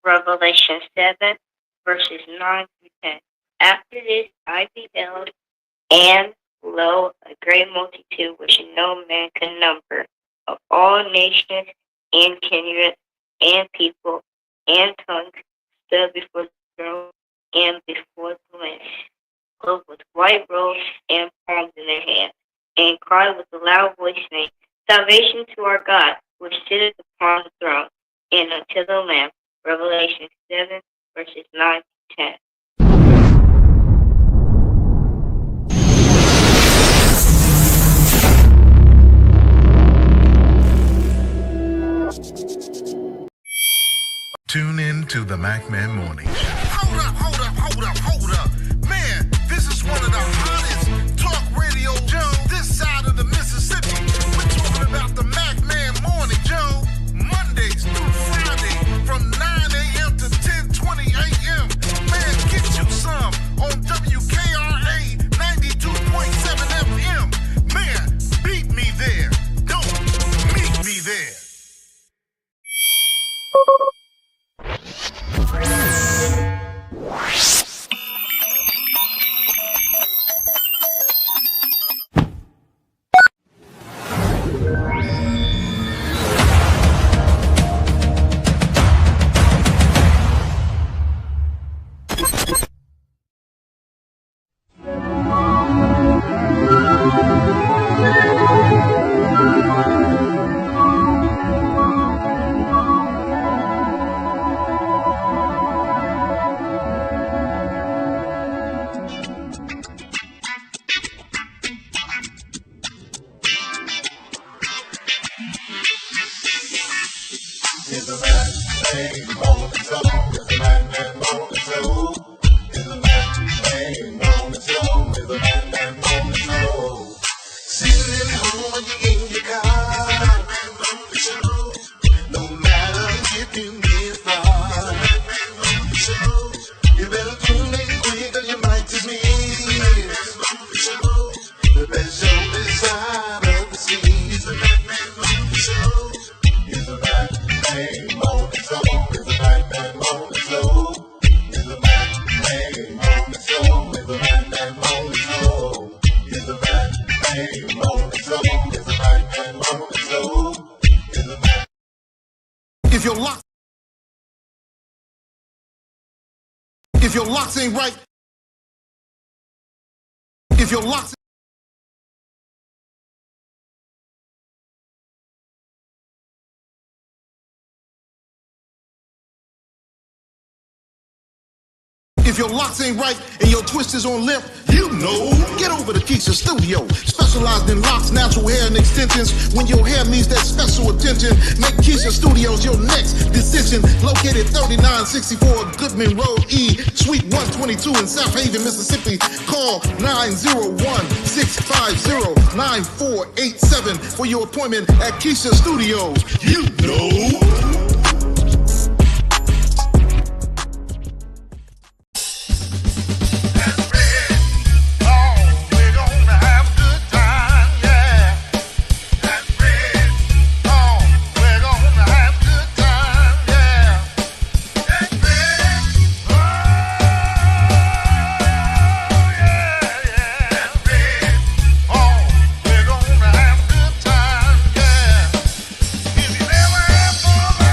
Revelation 7, verses 9 through 10. After this I beheld, and lo, a great multitude which no man can number, of all nations and kindreds and people and tongues, stood before the throne and before the Lamb, clothed with white robes and palms in their hands, and cried with a loud voice, saying, Salvation to our God, which sitteth upon the throne, and unto the Lamb. Revelation 7, verses 9 to 10. Tune in to the MacMan Morning Show. Hold up. Man, this is one of the hottest talk radio shows this side of the Mississippi. We're talking about the MacMan Morning Show, Mondays through Friday from 9 a.m. to 10:20 a.m. Man, get you some on WKRA 92.7 FM. Man, beat me there. Don't meet me there. If your locks ain't right, if your locks If your locks ain't right and your twist is on limp, you know, get over to Keisha Studio. Specialized in locks, natural hair, and extensions. When your hair needs that special attention, make Keisha Studios your next decision. Located 3964 Goodman Road E, Suite 122 in South Haven, Mississippi. Call 901-650-9487 for your appointment at Keisha Studios. You know. If you never have fun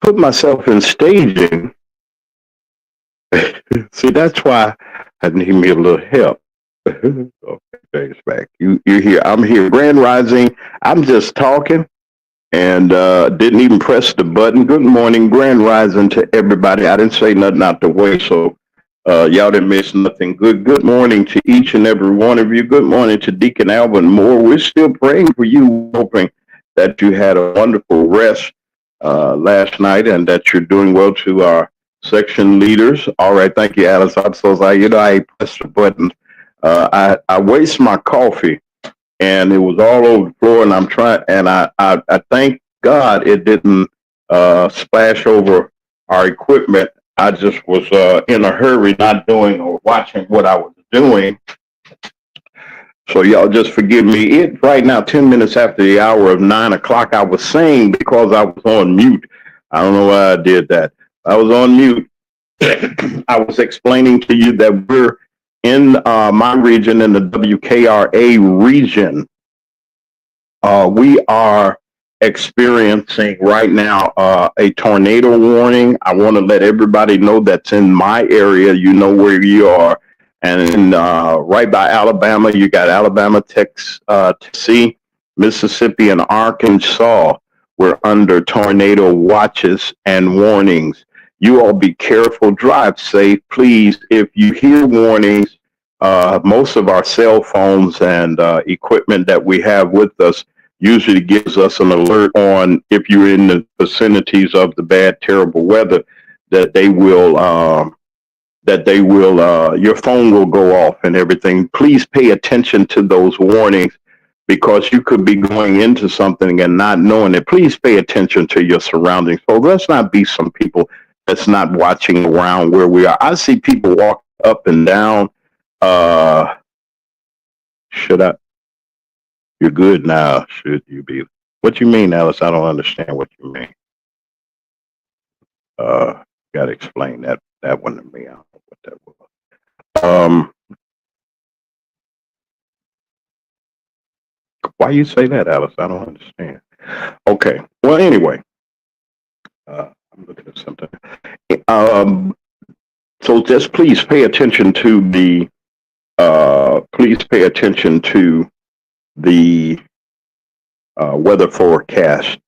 put myself in staging. See, that's why I need me a little help. Okay, thanks back. You're here. I'm here. Grand Rising. I'm just talking and didn't even press the button. Good morning, Grand Rising to everybody. I didn't say nothing out the way, so y'all didn't miss nothing. Good morning to each and every one of you. Good morning to Deacon Alvin Moore. We're still praying for you, hoping that you had a wonderful rest last night and that you're doing well. To our section leaders. All right, thank you, Alice. I'm so sorry. I pressed the button. I waste my coffee and it was all over the floor, and I'm trying, and I thank God it didn't splash over our equipment. I just was in a hurry, not doing or watching what I was doing. So y'all just forgive me. It's right now 10 minutes after the hour of 9 o'clock. I was saying because I was on mute. I don't know why I did that. I was on mute. I was explaining to you that we're in my region, in the WKRA region. We are experiencing right now a tornado warning. I want to let everybody know that's in my area. You know where you are. And right by Alabama, you got Alabama, Tennessee, Mississippi, and Arkansas. We're under tornado watches and warnings. You all be careful, drive safe, please. If you hear warnings, most of our cell phones and equipment that we have with us usually gives us an alert on if you're in the vicinities of the bad, terrible weather, that they will, your phone will go off and everything. Please pay attention to those warnings because you could be going into something and not knowing it. Please pay attention to your surroundings. So let's not be some people that's not watching around where we are. I see people walk up and down. Should I? You're good now. Should you be? What you mean, Alice? I don't understand what you mean. Got to explain that one to me. I don't know what that was. Why you say that, Alice? I don't understand. Okay. Well, anyway, I'm looking at something. So just please pay attention to the. Please pay attention to the weather forecast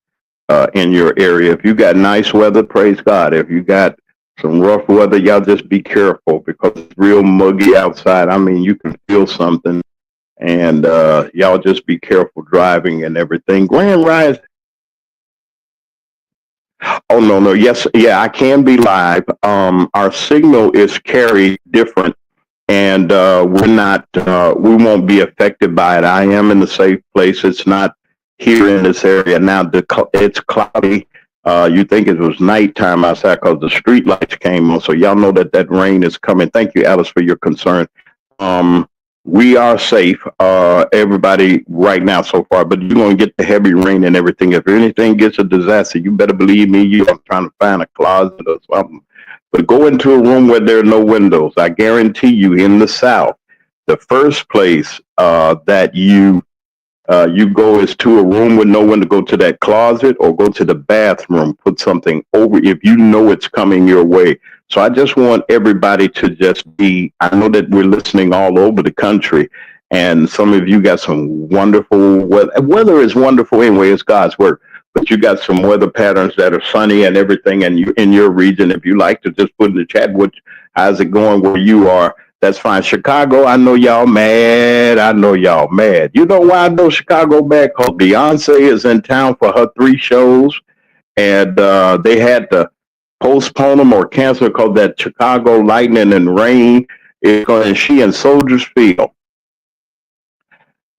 in your area. If you got nice weather, praise God. If you got some rough weather, y'all just be careful because it's real muggy outside. I mean, you can feel something, and y'all just be careful driving and everything. Grand Rise. Oh, no. Yes, yeah, I can be live. Our signal is carried different, and we're not, we won't be affected by it. I am in the safe place. It's not here in this area now. It's cloudy. You think it was nighttime outside because the street lights came on. So y'all know that rain is coming. Thank you, Alice, for your concern. We are safe, everybody, right now so far, but you're going to get the heavy rain and everything. If anything gets a disaster, you better believe me, you're trying to find a closet or something. But go into a room where there are no windows. I guarantee you, in the South, the first place that you go is to a room with no window. Go to that closet or go to the bathroom. Put something over if you know it's coming your way. So I just want everybody to just be, I know that we're listening all over the country, and some of you got some wonderful weather. Weather is wonderful anyway, it's God's work. But you got some weather patterns that are sunny and everything, and you in your region. If you like to just put in the chat, how's it going where you are? That's fine. Chicago, I know y'all mad. You know why I know Chicago mad? Because Beyonce is in town for her 3 shows, and they had to postpone them or cancel because that Chicago lightning and rain is going. And she in Soldiers Field.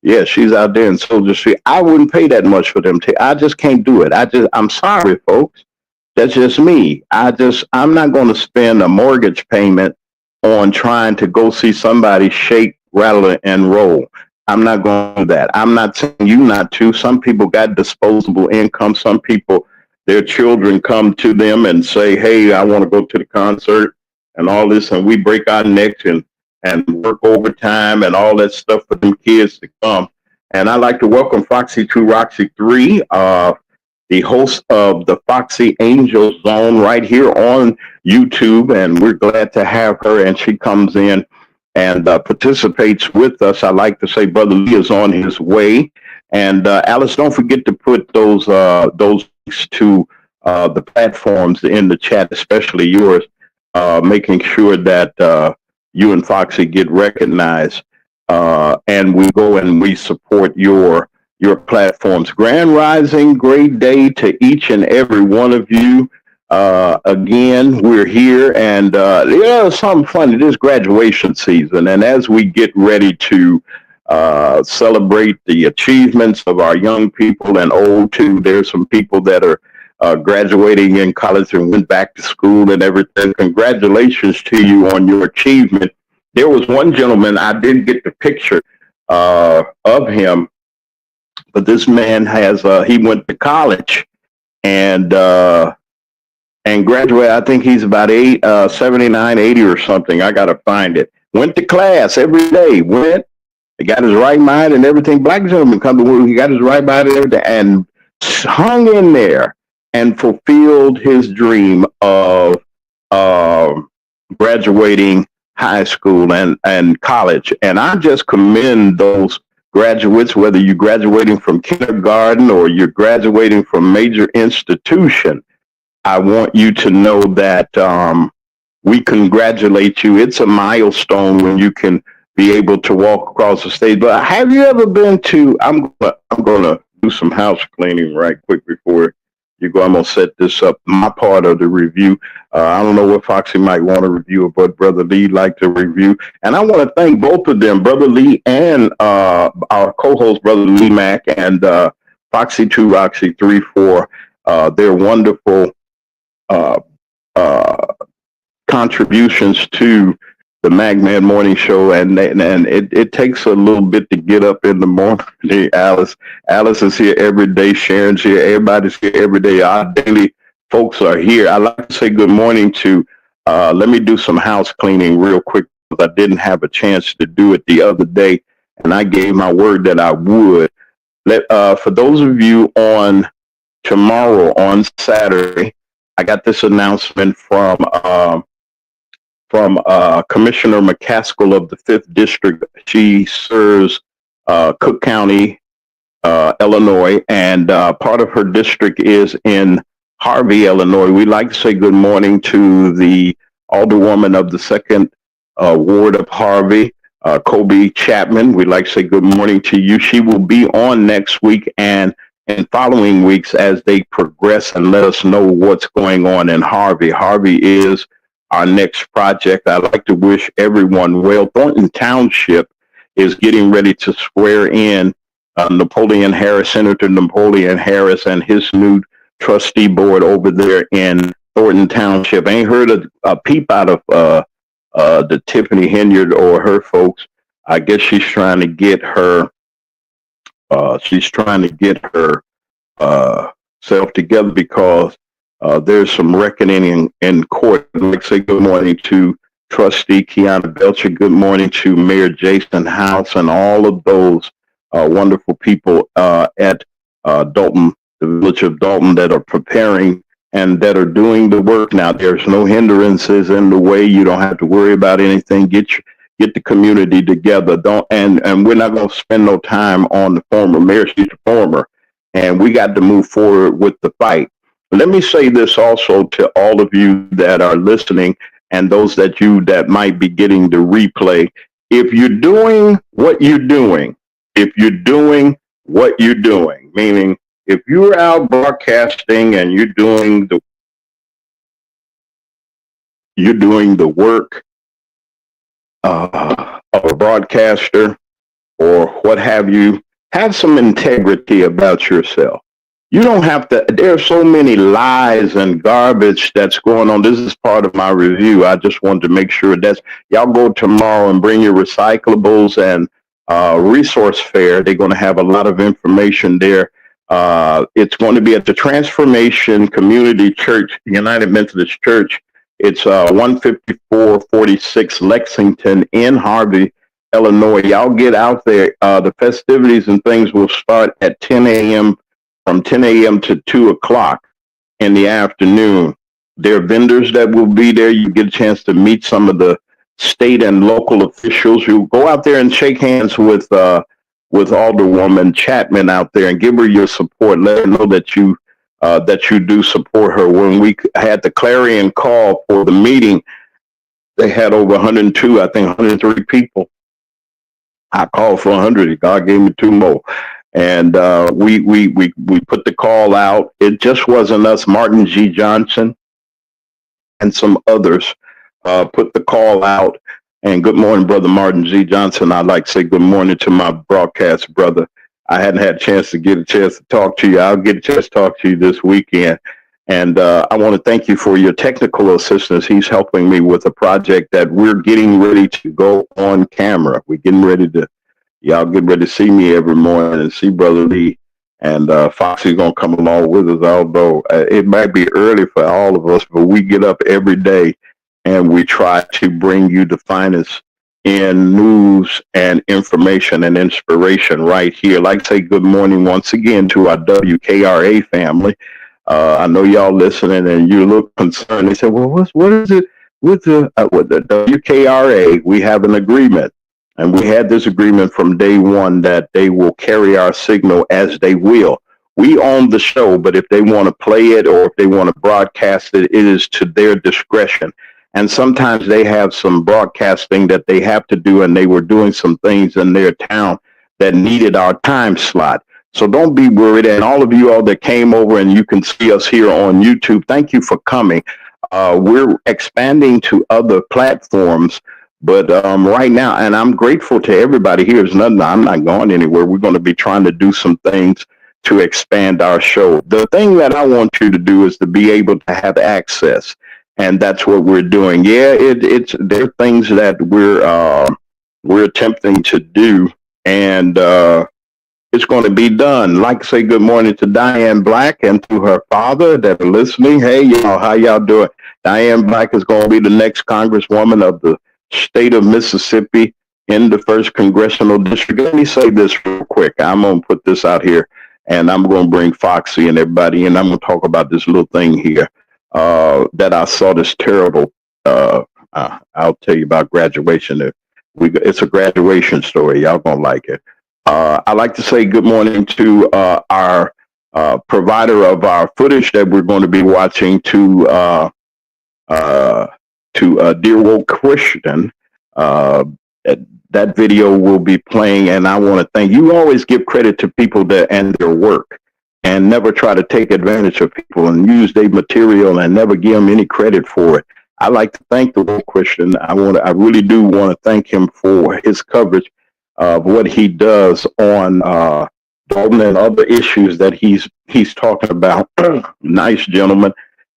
Yeah, she's out there in Soldiers Field. I wouldn't pay that much for them. I just can't do it. I'm sorry, folks. That's just me. I'm not going to spend a mortgage payment on trying to go see somebody shake, rattle, and roll. I'm not going to do that. I'm not saying you not to. Some people got disposable income. Some people, their children come to them and say, hey, I want to go to the concert and all this. And we break our necks and work overtime and all that stuff for them kids to come. And I'd like to welcome Foxy 2 Roxy 3. the host of the Foxy Angel Zone right here on YouTube, and we're glad to have her. And she comes in and participates with us. I like to say Brother Lee is on his way. And Alice, don't forget to put those links to the platforms in the chat, especially yours, making sure that you and Foxy get recognized. And we go and we support your platforms. Grand Rising, great day to each and every one of you. Again, we're here, and something funny. This graduation season, and as we get ready to celebrate the achievements of our young people and old too, there's some people that are graduating in college and went back to school and everything. Congratulations to you on your achievement. There was one gentleman, I didn't get the picture of him, but this man he went to college and graduated. I think he's about 79, 80 or something. I got to find it. Went to class every day, he got his right mind and everything. Black gentleman come to work, he got his right mind and everything, and hung in there and fulfilled his dream of graduating high school and college. And I just commend those graduates, whether you're graduating from kindergarten or you're graduating from major institution. I want you to know that we congratulate you. It's a milestone when you can be able to walk across the stage. But have you ever been to, I'm going to do some house cleaning right quick before you go. I'm going to set this up, my part of the review. I don't know what Foxy might want to review or what Brother Lee like to review. And I want to thank both of them, Brother Lee and our co-host, Brother Lee Mack, and Foxy 2, Roxy 3, for their wonderful contributions to the MacMan Morning Show, and it takes a little bit to get up in the morning. Alice is here every day. Sharon's here. Everybody's here every day. Our daily folks are here. I like to say good morning to. Let me do some house cleaning real quick, because I didn't have a chance to do it the other day, and I gave my word that I would. For those of you on tomorrow, on Saturday, I got this announcement from Commissioner McCaskill of the 5th District. She serves Cook County, Illinois, and part of her district is in Harvey, Illinois. We'd like to say good morning to the Alderwoman of the 2nd Ward of Harvey, Kobe Chapman. We'd like to say good morning to you. She will be on next week and following weeks as they progress and let us know what's going on in Harvey. Harvey is our next project. I'd like to wish everyone well. Thornton Township is getting ready to swear in Napoleon Harris, Senator Napoleon Harris, and his new trustee board over there in Thornton Township. I ain't heard a peep out of the Tiffany Henyard or her folks. I guess she's trying to get her self together, because there's some reckoning in court. I'd like to say good morning to Trustee Kiana Belcher. Good morning to Mayor Jason House and all of those wonderful people at Dalton, the village of Dalton, that are preparing and that are doing the work now. There's no hindrances in the way. You don't have to worry about anything. Get the community together. And we're not going to spend no time on the former mayor. She's the former, and we got to move forward with the fight. Let me say this also to all of you that are listening and those that might be getting the replay. If you're doing what you're doing, meaning if you're out broadcasting and you're doing the work of a broadcaster or what have you, have some integrity about yourself. You don't have to, there are so many lies and garbage that's going on. This is part of my review. I just wanted to make sure y'all go tomorrow and bring your recyclables and resource fair. They're going to have a lot of information there. It's going to be at the Transformation Community Church, United Methodist Church. It's 15446 Lexington in Harvey, Illinois. Y'all get out there. The festivities and things will start at 10 a.m. from 10 a.m. to 2 o'clock in the afternoon. There are vendors that will be there. You get a chance to meet some of the state and local officials who go out there and shake hands with Alderwoman Chapman out there and give her your support. Let her know that you do support her. When we had the clarion call for the meeting, they had over 102, I think 103 people. I called for 100. God gave me 2 more. And we put the call out. It just wasn't us. Martin G. Johnson and some others put the call out. And good morning, Brother Martin G. Johnson. I'd like to say good morning to my broadcast brother. I hadn't had a chance to talk to you. I'll get a chance to talk to you this weekend. And I want to thank you for your technical assistance. He's helping me with a project that we're getting ready to go on camera. We're getting ready to, y'all get ready to see me every morning and see Brother Lee. And Foxy's going to come along with us, although it might be early for all of us, but we get up every day and we try to bring you the finest in news and information and inspiration right here. Like to say good morning once again to our WKRA family. I know y'all listening and you look concerned. They said, well, what is it with the WKRA? We have an agreement. And we had this agreement from day one that they will carry our signal as they will. We own the show, but if they want to play it or if they want to broadcast it, it is to their discretion. And sometimes they have some broadcasting that they have to do, and they were doing some things in their town that needed our time slot. So don't be worried. And all of you all that came over and you can see us here on YouTube, thank you for coming. We're expanding to other platforms. But right now, and I'm grateful to everybody here. There's nothing, I'm not going anywhere. We're going to be trying to do some things to expand our show. The thing that I want you to do is to be able to have access. And that's what we're doing. Yeah, there are things that we're attempting to do, and it's going to be done. Like I say good morning to Diane Black and to her father that are listening. Hey, y'all, how y'all doing? Diane Black is going to be the next Congresswoman of the state of Mississippi in the 1st Congressional District. Let me say this real quick. I'm going to put this out here, and I'm going to bring Foxy and everybody in. I'm going to talk about this little thing here that I saw this terrible. I'll tell you about graduation. It's a graduation story. Y'all going to like it. I'd like to say good morning to our provider of our footage that we're going to be watching to Dear Woke Christian. That video will be playing, and I want to thank you. Always give credit to people that and their work, and never try to take advantage of people and use their material and never give them any credit for it. I like to thank the Woke Christian. I really do want to thank him for his coverage of what he does on Dalton and other issues that he's talking about. Nice gentleman.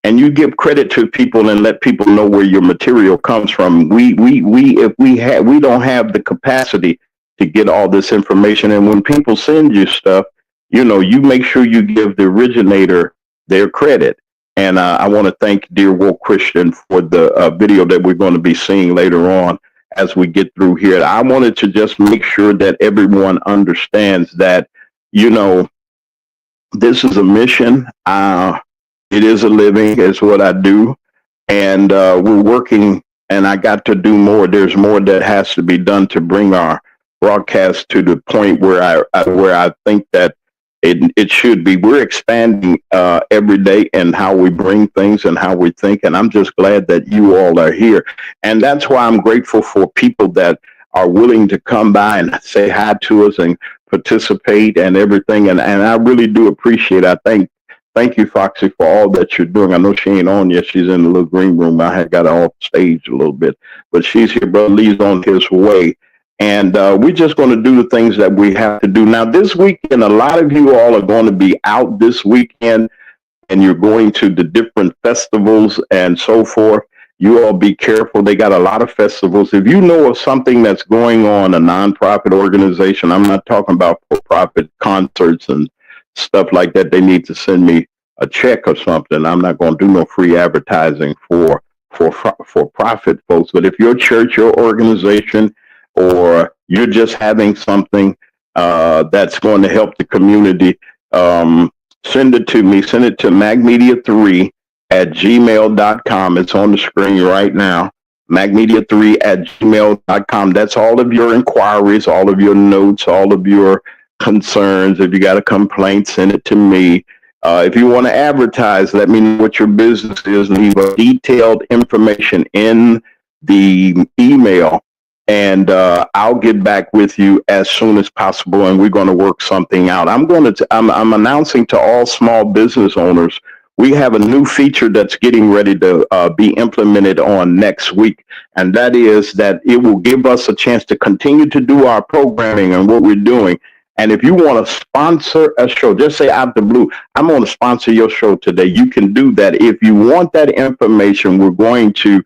And you give credit to people and let people know where your material comes from. We don't have the capacity to get all this information. And when people send you stuff, you make sure you give the originator their credit. And I want to thank Dear Woke Christian for the video that we're going to be seeing later on as we get through here. I wanted to just make sure that everyone understands that, this is a mission. It is a living, is what I do. And we're working, and I got to do more. There's more that has to be done to bring our broadcast to the point where I think that it should be. We're expanding every day in how we bring things and how we think. And I'm just glad that you all are here. And that's why I'm grateful for people that are willing to come by and say hi to us and participate and everything. And I really do appreciate it. Thank you, Foxy, for all that you're doing. I know she ain't on yet. She's in the little green room. I had got her off stage a little bit, but she's here. Brother Lee's on his way. And we're just going to do the things that we have to do. Now, this weekend, a lot of you all are going to be out this weekend, and you're going to the different festivals and so forth. You all be careful. They got a lot of festivals. If you know of something that's going on, a nonprofit organization, I'm not talking about for-profit concerts and stuff like that, they need to send me a check or something. I'm not going to do no free advertising for profit folks. But if your church, your organization, or you're just having something that's going to help the community, send it to me. Send it to macmedia3@gmail.com. It's on the screen right now. macmedia3@gmail.com. That's all of your inquiries, all of your notes, all of your concerns. If you got a complaint, send it to me. If you want to advertise, let me know what your business is. Leave a detailed information in the email, and I'll get back with you as soon as possible, and we're going to work something out. I'm announcing to all small business owners, we have a new feature that's getting ready to be implemented on next week, and that is that it will give us a chance to continue to do our programming and what we're doing. And if you want to sponsor a show, just say out the blue, I'm going to sponsor your show today. You can do that. If you want that information, we're going to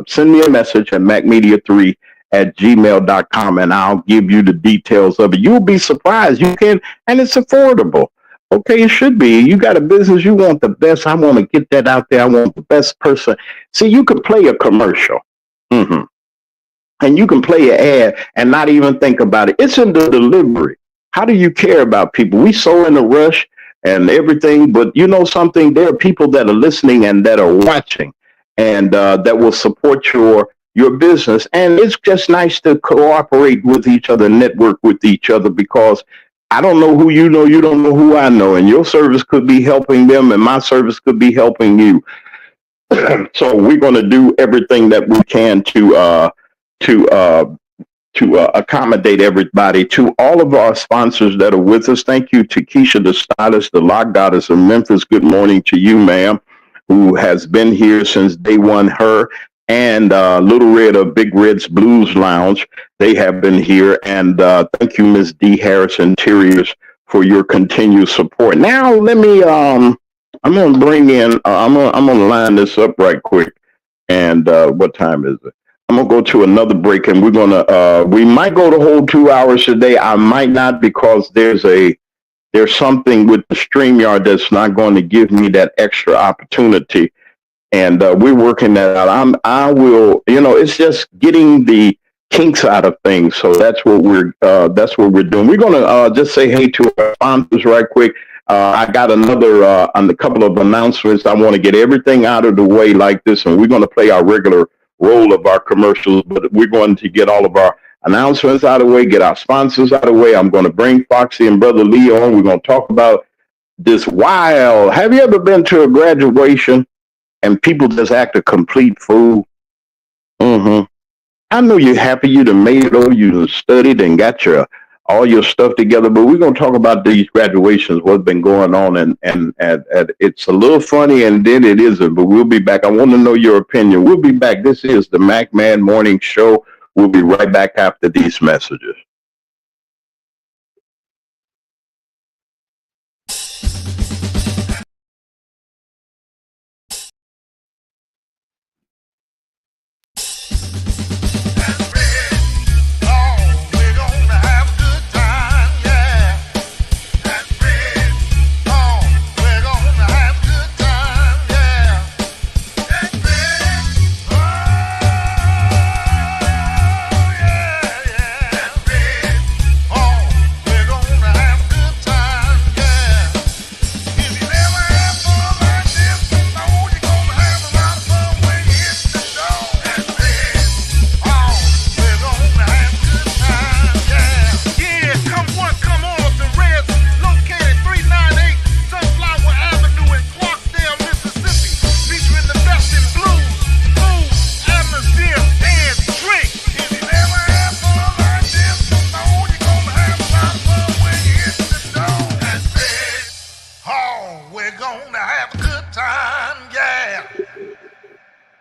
send me a message at macmedia3@gmail.com, and I'll give you the details of it. You'll be surprised. You can, and it's affordable. Okay, it should be. You got a business, you want the best. I want to get that out there. I want the best person. See, you could play a commercial. And you can play an ad and not even think about it. It's in the delivery. How do you care about people? We so in a rush and everything, but you know something? There are people that are listening and that are watching, and that will support your business. And it's just nice to cooperate with each other, network with each other, because I don't know who you know, you don't know who I know, and your service could be helping them, and my service could be helping you. So we're going to do everything that we can to accommodate everybody. To all of our sponsors that are with us, thank you to Keisha, the stylist, the lock goddess of Memphis. Good morning to you, ma'am, who has been here since day one. Her and Little Red of Big Red's Blues Lounge, they have been here. And thank you, Miss D. Harris Interiors, for your continued support. Now, let me, I'm going to bring in, I'm going to line this up right quick. And what time is it? I'm going to go to another break, and we're going to, we might go the whole 2 hours today. I might not, because there's something with the StreamYard that's not going to give me that extra opportunity. And we're working that out. I will, it's just getting the kinks out of things. So that's what we're doing. We're going to just say hey to our sponsors right quick. I got a couple of announcements. I want to get everything out of the way like this, and we're going to play our regular role of our commercials, but we're going to get all of our announcements out of the way, get our sponsors out of the way. I'm going to bring Foxy and Brother Lee on. We're going to talk about this wild. Have you ever been to a graduation and people just act a complete fool? I know you're happy you done made it over, you done studied and got all your stuff together, but we're going to talk about these graduations, what's been going on, and it's a little funny, and then it isn't, but we'll be back. I want to know your opinion. We'll be back. This is the Mac Man Morning Show. We'll be right back after these messages.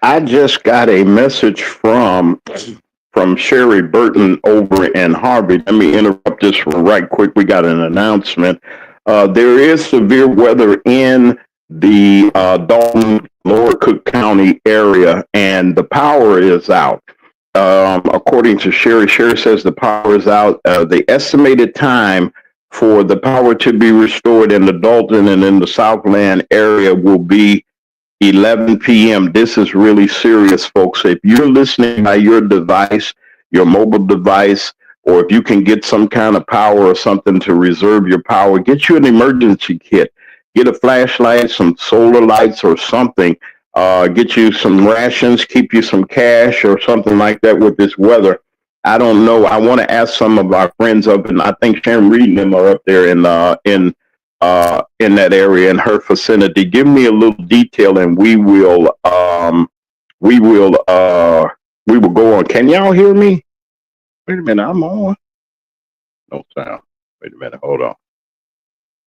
I just got a message from Sherry Burton over in Harvey. Let me interrupt this right quick. We got an announcement. There is severe weather in the Dalton, Lower Cook County area, and the power is out. According to Sherry says the power is out. The estimated time for the power to be restored in the Dalton and in the Southland area will be 11 p.m. This is really serious, folks. If you're listening by your device, your mobile device, or if you can get some kind of power or something to reserve your power, get you an emergency kit. Get a flashlight, some solar lights or something. Get you some rations, keep you some cash or something like that with this weather. I don't know. I want to ask some of our friends up, and I think Sharon Reed and them are up there in that area in her vicinity. Give me a little detail, and we will go on. Can y'all hear me? Wait a minute, I'm on. No sound. Wait a minute, hold on.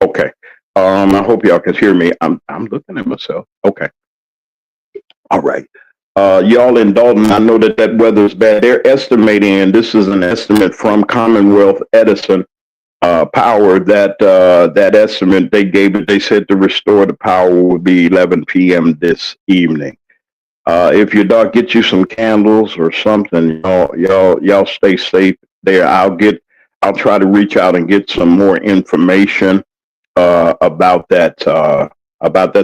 Okay. I hope y'all can hear me. I'm looking at myself. Okay. All right. Y'all in Dalton, I know that weather's bad. They're estimating, and this is an estimate from Commonwealth Edison Power, that estimate they gave it, they said to restore the power will be 11 p.m. this evening. If your dog get you some candles or something, y'all stay safe there. I'll try to reach out and get some more information about that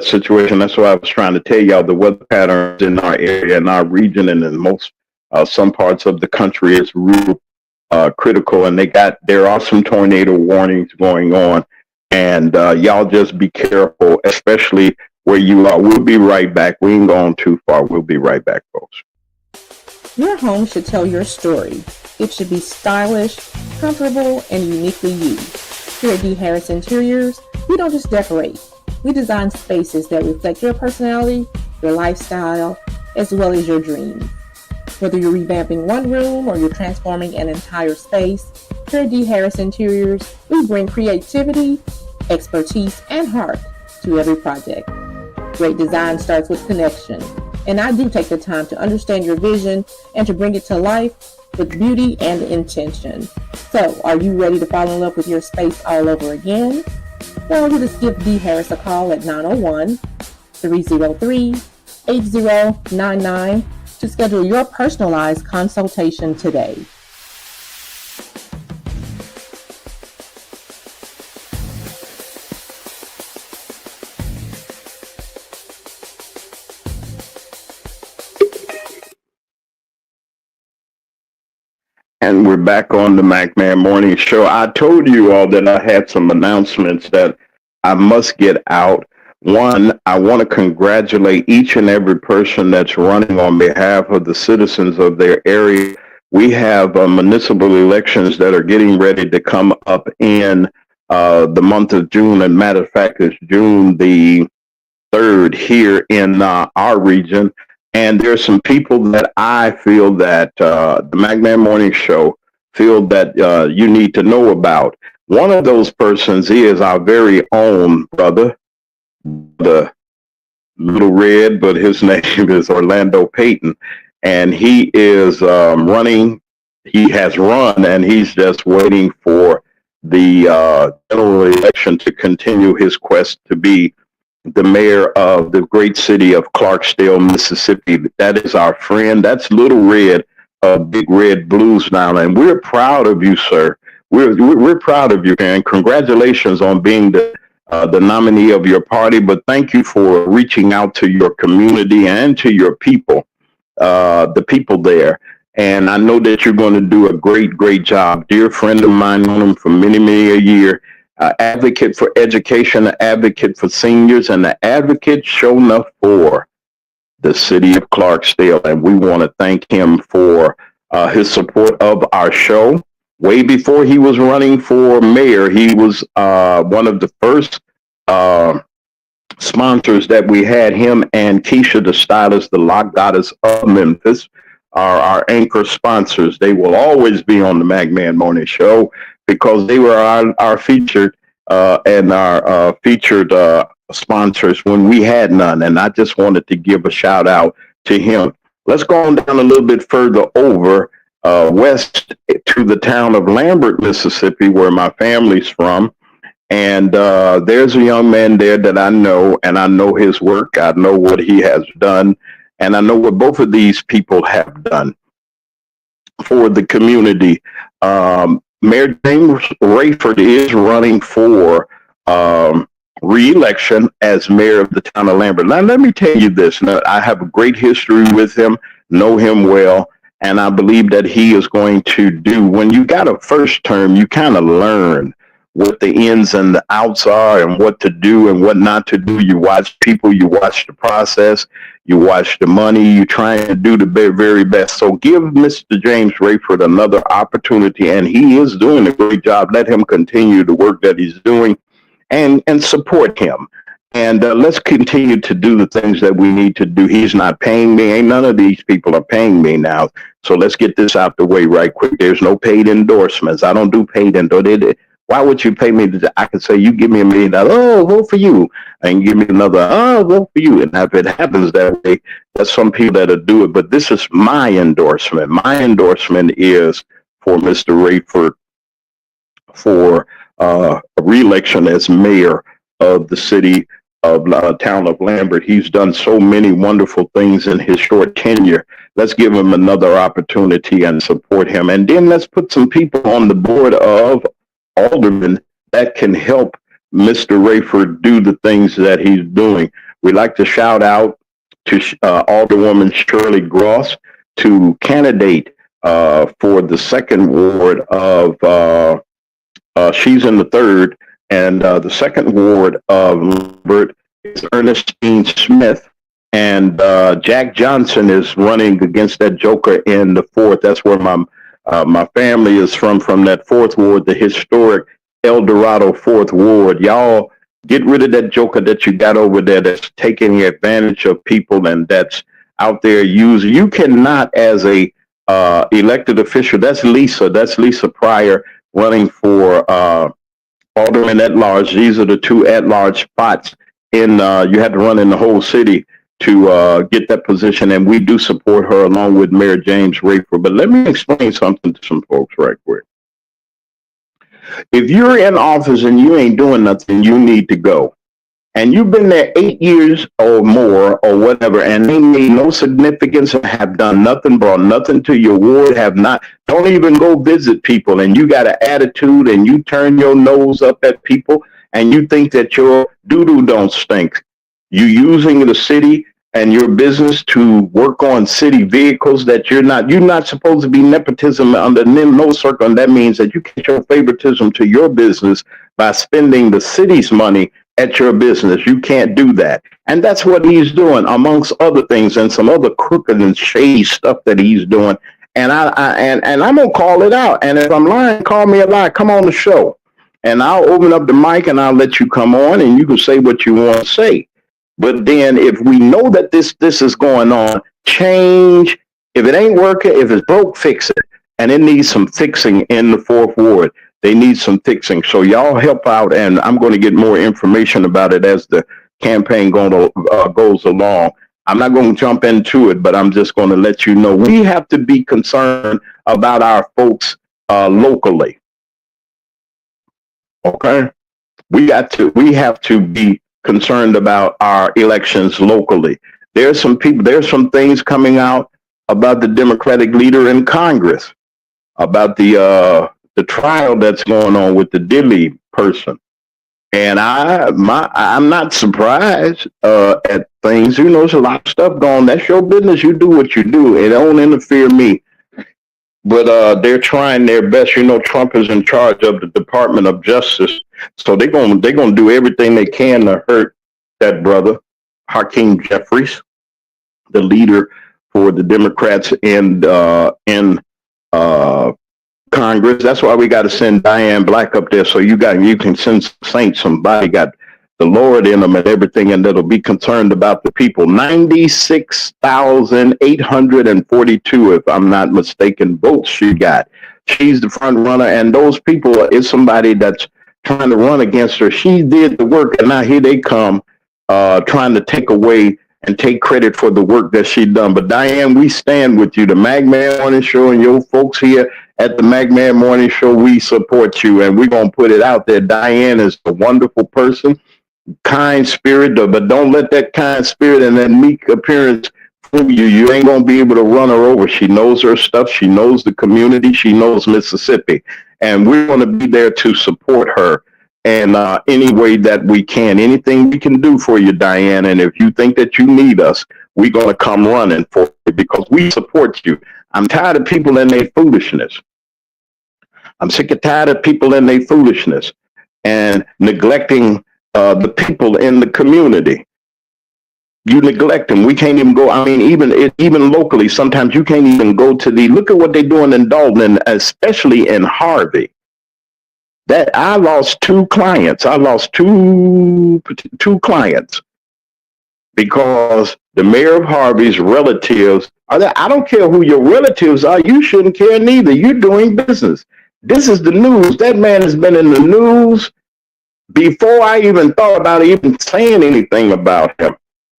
situation. That's what I was trying to tell y'all. The weather patterns in our area, in our region, and in most some parts of the country is real critical. And there are some tornado warnings going on, and y'all just be careful, especially where you are. We'll be right back. We ain't going too far. We'll be right back, folks. Your home should tell your story. It should be stylish, comfortable, and uniquely you. Here at D. Harris Interiors, we don't just decorate. We design spaces that reflect your personality, your lifestyle, as well as your dreams. Whether you're revamping one room or you're transforming an entire space, here at D. Harris Interiors, we bring creativity, expertise, and heart to every project. Great design starts with connection, and I do take the time to understand your vision and to bring it to life with beauty and intention. So, are you ready to fall in love with your space all over again? Well, you just give D. Harris a call at 901-303-8099 to schedule your personalized consultation today. And we're back on the McMahon Morning Show. I told you all that I had some announcements that I must get out. One, I want to congratulate each and every person that's running on behalf of the citizens of their area. We have municipal elections that are getting ready to come up in the month of June. And matter of fact, it's June the 3rd here in our region. And there's some people that I feel that the McMahon Morning Show feel that you need to know about. One of those persons is our very own brother, the Little Red, but his name is Orlando Payton. And he is running. He has run, and he's just waiting for the general election to continue his quest to be the mayor of the great city of Clarksdale, Mississippi. That is our friend. That's Little Red of Big Red Blues now, and we're proud of you, sir. We're proud of you, and congratulations on being the nominee of your party. But thank you for reaching out to your community and to your people, the people there. And I know that you're going to do a great job. Dear friend of mine, known him for many a year. Advocate for education, an advocate for seniors, and an advocate shown up for the city of Clarksdale. And we want to thank him for his support of our show. Way before he was running for mayor, he was one of the first sponsors that we had. Him and Keisha, the stylist, the Lock Goddess of Memphis, are our anchor sponsors. They will always be on the McMahon Morning Show, because they were our featured featured sponsors when we had none. And I just wanted to give a shout out to him. Let's go on down a little bit further over west to the town of Lambert, Mississippi, where my family's from. And there's a young man there that I know, and I know his work. I know what he has done, and I know what both of these people have done for the community. Mayor James Rayford is running for re-election as mayor of the town of Lambert. Now, let me tell you this. Now, I have a great history with him, know him well, And I believe that he is going to do, when you got a first term, you kind of learn what the ins and the outs are and what to do and what not to do. You watch people, you watch the process, you watch the money, you try and do the very, very best. So give Mr. James Rayford another opportunity, and he is doing a great job. Let him continue the work that he's doing and support him. And let's continue to do the things that we need to do. He's not paying me. Ain't none of these people are paying me now. So let's get this out the way right quick. There's no paid endorsements. I don't do paid endorsements. Why would you pay me? I could say, you give me $1 million. Oh, vote for you. And give me another, oh, vote for you. And if it happens that way, there's some people that'll do it. But this is my endorsement. My endorsement is for Mr. Rayford for a re-election as mayor of the city of town of Lambert. He's done so many wonderful things in his short tenure. Let's give him another opportunity and support him. And then let's put some people on the board of aldermen that can help Mr. Rayford do the things that he's doing. We'd like to shout out to Alderwoman Shirley Gross, to candidate for the second ward of, she's in the third, and the second ward of Lambert is Ernestine Smith, and Jack Johnson is running against that joker in the fourth. That's where my family is from that fourth ward, the historic El Dorado fourth ward. Y'all get rid of that joker that you got over there that's taking advantage of people and that's out there using. You cannot, as a elected official, that's Lisa Pryor running for alderman at large. These are the two at large spots in you had to run in the whole city to get that position, and we do support her along with Mayor James Rayford. But let me explain something to some folks right quick. If you're in office and you ain't doing nothing, you need to go. And you've been there 8 years or more or whatever, and they made no significance, have done nothing, brought nothing to your ward, don't even go visit people, and you got an attitude and you turn your nose up at people and you think that your doo-doo don't stink. You using the city and your business to work on city vehicles that you're not supposed to be nepotism under no circle. That means that you can show favoritism to your business by spending the city's money at your business. You can't do that. And that's what he's doing, amongst other things, and some other crooked and shady stuff that he's doing. And I'm gonna call it out. And if I'm lying, call me a lie. Come on the show. And I'll open up the mic and I'll let you come on and you can say what you want to say. But then if we know that this is going on, change. If it ain't working, if it's broke, fix it. And it needs some fixing in the fourth ward. They need some fixing. So y'all help out, and I'm going to get more information about it as the campaign goes along. I'm not going to jump into it, but I'm just going to let you know we have to be concerned about our folks locally. Okay? We have to be concerned about our elections locally. There's some things coming out about the Democratic leader in Congress, about the trial that's going on with the Dilley person. And I'm not surprised at things. You know, there's a lot of stuff going on. That's your business. You do what you do. It don't interfere me. But they're trying their best. You know, Trump is in charge of the Department of Justice. So they're gonna do everything they can to hurt that brother, Hakeem Jeffries, the leader for the Democrats in Congress. That's why we got to send Diane Black up there. So you can send somebody got the Lord in them and everything, and that'll be concerned about the people. 96,842, if I'm not mistaken, votes she got. She's the front runner, and those people is somebody that's trying to run against her. She did the work, and now here they come trying to take away and take credit for the work that she done. But Diane, we stand with you. The MagMan Morning Show and your folks here at the MagMan Morning Show, we support you, and we're going to put it out there. Diane is a wonderful person, kind spirit, but don't let that kind spirit and that meek appearance fool you. You ain't going to be able to run her over. She knows her stuff. She knows the community. She knows Mississippi. And we're going to be there to support her in any way that we can. Anything we can do for you, Diane. And if you think that you need us, we're going to come running for you because we support you. I'm tired of people and their foolishness. I'm sick and tired of people and their foolishness and neglecting the people in the community. You neglect them. We can't even go. I mean, even locally, sometimes you can't even go to the. Look at what they're doing in Dalton, and especially in Harvey. That I lost two clients. I lost two clients because the mayor of Harvey's relatives are there. I don't care who your relatives are. You shouldn't care neither. You're doing business. This is the news. That man has been in the news before I even thought about even saying anything about him.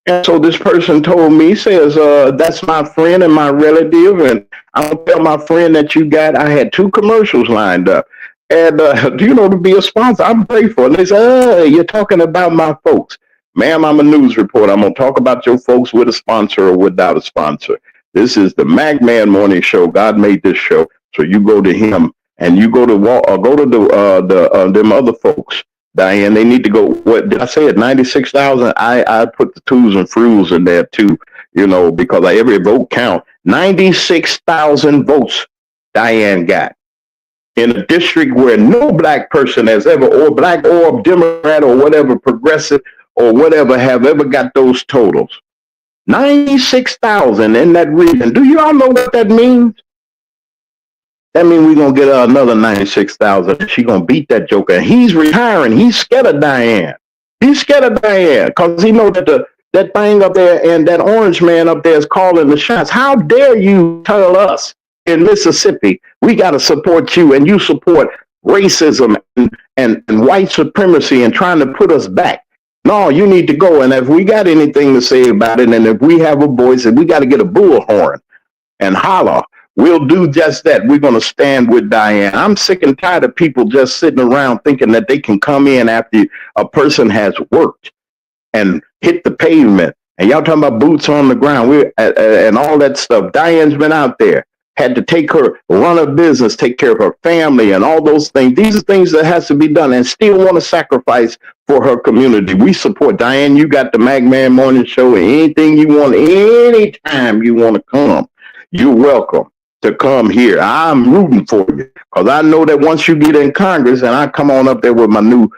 And so this person told me, says, that's my friend and my relative. And I'll tell my friend that you got, I had two commercials lined up. And, to be a sponsor, I'm grateful. And they say, you're talking about my folks. Ma'am, I'm a news reporter. I'm going to talk about your folks with a sponsor or without a sponsor. This is the McMahon Morning Show. God made this show. So you go to him and you go to them other folks. Diane, they need to go. What did I say? At 96,000, I put the twos and fruits in there too. Because every vote count. 96,000 votes Diane got in a district where no black person has ever, or black or Democrat or whatever, progressive or whatever, have ever got those totals. 96,000 in that region. Do you all know what that means? That means we're going to get another 96,000. She's going to beat that joker. And he's retiring. He's scared of Diane. He's scared of Diane because he knows that that thing up there and that orange man up there is calling the shots. How dare you tell us in Mississippi, we got to support you and you support racism and white supremacy and trying to put us back. No, you need to go. And if we got anything to say about it, and if we have a voice, and we got to get a bullhorn and holler, we'll do just that. We're going to stand with Diane. I'm sick and tired of people just sitting around thinking that they can come in after a person has worked and hit the pavement. And y'all talking about boots on the ground and all that stuff. Diane's been out there, had to run a business, take care of her family and all those things. These are things that has to be done and still want to sacrifice for her community. We support Diane. You got the McMahon Morning Show. Anything you want, anytime you want to come, you're welcome to come here. I'm rooting for you because I know that once you get in Congress and I come on up there with my new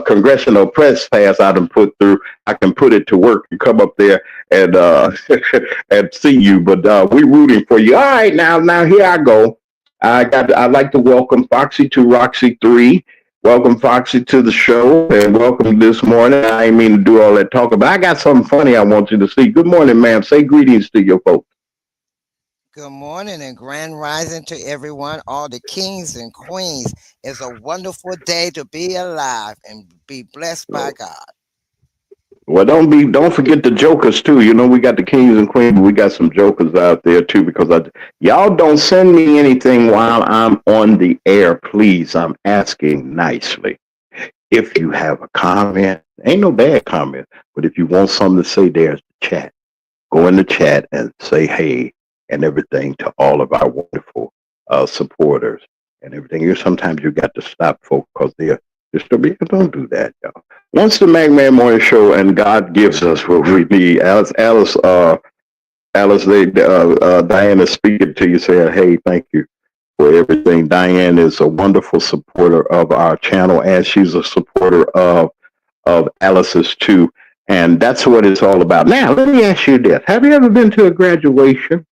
congressional press pass I done put through, I can put it to work and come up there and and see you. But we're rooting for you. All right, now here I go. I'd like to welcome Foxy to Roxy 3. Welcome Foxy to the show and welcome this morning. I ain't mean to do all that talking, but I got something funny I want you to see. Good morning, ma'am. Say greetings to your folks. Good morning and grand rising to everyone, all the kings and queens. It's a wonderful day to be alive and be blessed by God. Well, don't forget the jokers too. We got the kings and queens, but we got some jokers out there too, because y'all don't send me anything while I'm on the air, please. I'm asking nicely. If you have a comment, ain't no bad comment, but if you want something to say, there's the chat. Go in the chat and say hey and everything to all of our wonderful supporters and everything. Sometimes you got to stop folks because they're disobedient. Don't do that, y'all. Once the McMahon Morning Show and God gives us what we need, Diane is speaking to you saying, hey, thank you for everything. Diane is a wonderful supporter of our channel, and she's a supporter of Alice's too. And that's what it's all about. Now, let me ask you this. Have you ever been to a graduation?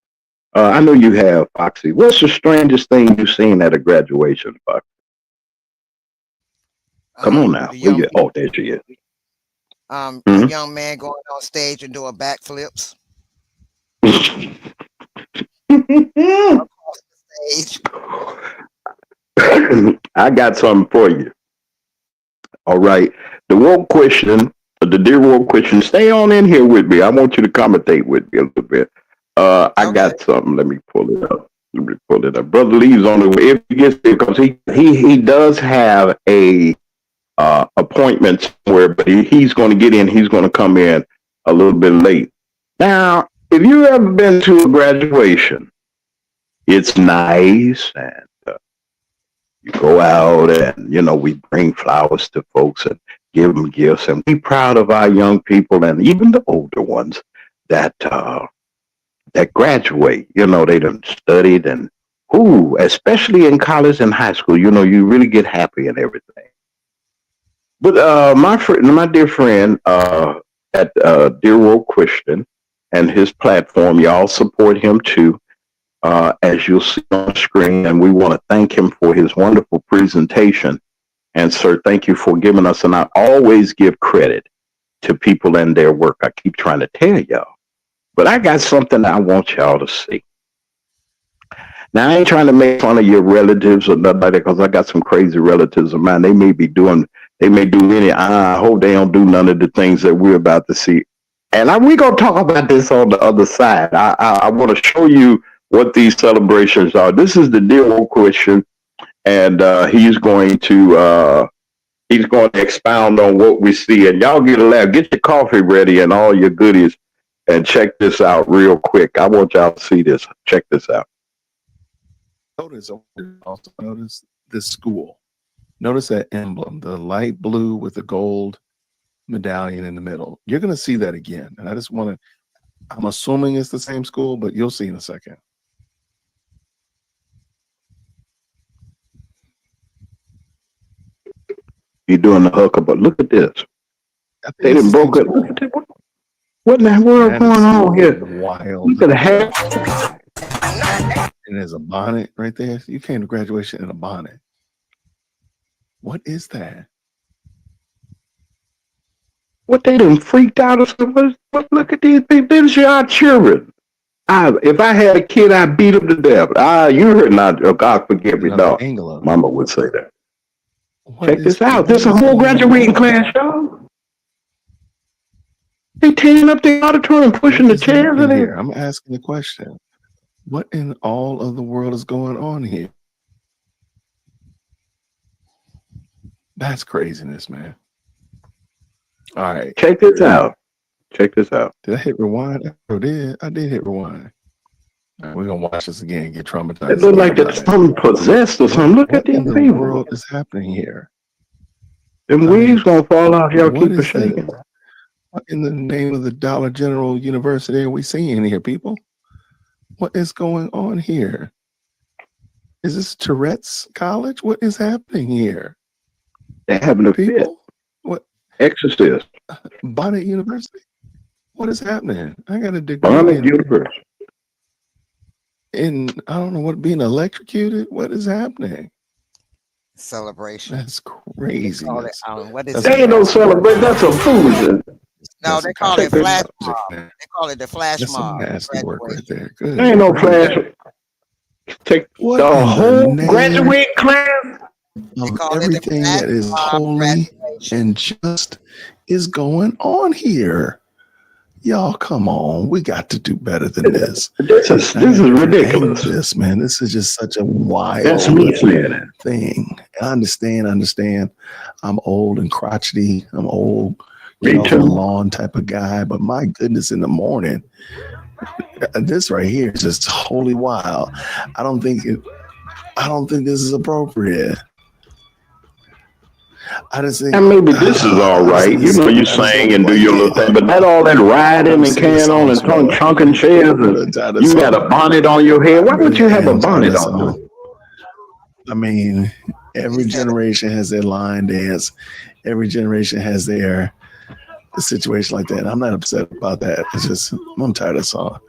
I know you have, Foxy. What's the strangest thing you've seen at a graduation, Foxy? Come on now. There she is. A young man going on stage and doing backflips. Across the stage. I got something for you. All right. The dear woke question, stay on in here with me. I want you to commentate with me a little bit. I got something. Let me pull it up. Brother Lee's on the way. If he gets there, because he does have a appointment somewhere, but he's going to get in. He's going to come in a little bit late. Now, if you ever been to a graduation, it's nice, and you go out, and we bring flowers to folks and give them gifts, and be proud of our young people and even the older ones that that graduate. They done studied and especially in college and high school. You really get happy and everything. But my dear friend at Dear World Christian and his platform, y'all support him too, as you'll see on the screen. And we want to thank him for his wonderful presentation. And sir, thank you for giving us. And I always give credit to people and their work. I keep trying to tell y'all. But I got something I want y'all to see. Now, I ain't trying to make fun of your relatives or nothing like that, because I got some crazy relatives of mine. They may do any, I hope they don't do none of the things that we're about to see. And we're going to talk about this on the other side. I want to show you what these celebrations are. This is the Dear Old Christian, and he's going to expound on what we see. And y'all get a laugh. Get your coffee ready and all your goodies, and check this out real quick. I want y'all to see this. Check this out. Notice this school. Notice that emblem, the light blue with the gold medallion in the middle. You're going to see that again. And I'm assuming it's the same school, but you'll see in a second. You're doing the hookup, but look at this. They done broke it. What in the world is going on here? Wild. Look at the hair. And there's a bonnet right there. You came to graduation in a bonnet. What is that? What, they done freaked out or something? Look at these people. These are our children. If I had a kid, I'd beat him to death. You heard not. God forgive me, dog. Mama would say that. Check this out. This is a whole graduating class, y'all. They tearing up the auditorium, pushing the chairs in there. I'm asking the question. What in all of the world is going on here? That's craziness, man. All right. Check this out. Check this out. Did I hit rewind? I did. I did hit rewind. All right, we're going to watch this again and get traumatized. It looked like it's something possessed or something. Look at these people. What in the world is happening here? Them wigs going to fall off. Y'all keep it shaking. What in the name of the Dollar General University are we seeing here, people? What is going on here? Is this Tourette's College? What is happening here? They're having a fit. What? Exorcist. Bonnet University? What is happening? I got a degree Bonnet University. In, I don't know what, being electrocuted? What is happening? Celebration. That's crazy. What is that? Ain't no celebration. That's a foolism. No, they call it flash mob. They call it the flash mob. Nasty work right there. Good. There ain't no flash. Take the whole graduate class. Everything that is holy and just is going on here. Y'all, come on. We got to do better than this. This is ridiculous. This, man. This is just such a wild thing. I understand. I'm old and crotchety. I'm old. Me too. Lawn type of guy, but my goodness, in the morning, this right here is just totally wild. I don't think this is appropriate. I just think maybe this is all right. You sing and do your little thing, but not all that riding and carrying on and chunking chairs. And you got a bonnet on your head. Why would you have a bonnet on? I mean, every generation has their line dance. Every generation has their situation like that. I'm not upset about that. It's just I'm tired of the song.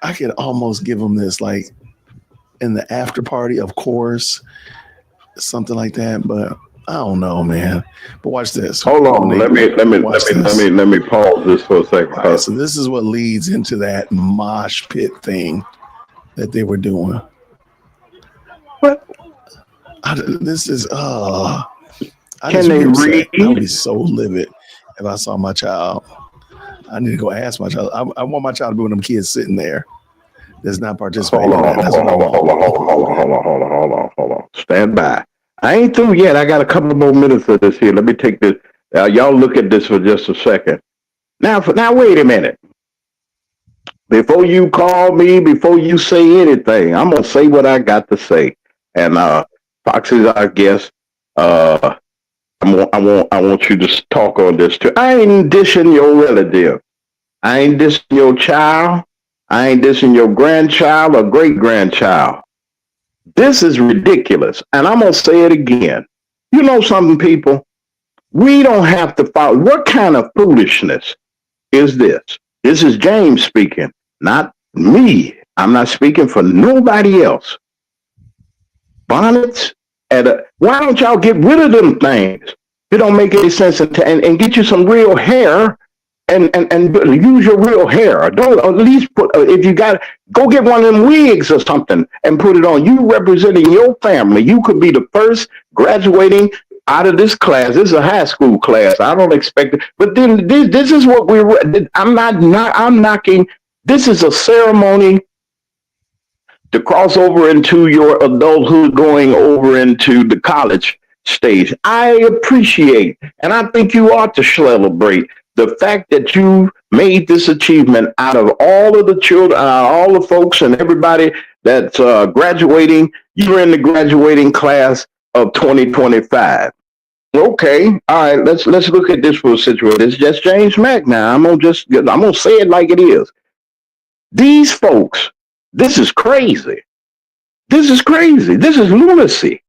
I could almost give them this like in the after party, of course, something like that. But I don't know, man. But watch this. Hold on. Let me pause this for a second. Right, so this is what leads into that mosh pit thing that they were doing. What? This is Can they read? I would be so livid if I saw my child. I need to go ask my child. I want my child to be one of them kids sitting there that's not participating. Hold on. Stand by. I ain't through yet. I got a couple more minutes of this here. Let me take this. Y'all look at this for just a second. Now, wait a minute. Before you call me, before you say anything, I'm gonna say what I got to say. And Foxy's our guest. I want you to talk on this too. I ain't dishing your relative. I ain't dissing your child. I ain't dissing your grandchild or great grandchild. This is ridiculous. And I'm going to say it again. You know something, people? We don't have to follow. What kind of foolishness is this? This is James speaking, not me. I'm not speaking for nobody else. Bonnets why don't y'all get rid of them things? It don't make any sense and get you some real hair and use your real hair. Don't at least put if you got go get one of them wigs or something and put it on. You representing your family. You could be the first graduating out of this class. This is a high school class. I don't expect it, but then this is what I'm knocking. This is a ceremony to cross over into your adulthood, going over into the college stage. I appreciate, and I think you ought to celebrate the fact that you made this achievement out of all of the children, all the folks and everybody that's graduating. You're in the graduating class of 2025. Okay, all right. Let's look at this for a situation. It's just James Mack now. I'm gonna say it like it is. These folks, this is crazy. This is crazy. This is lunacy.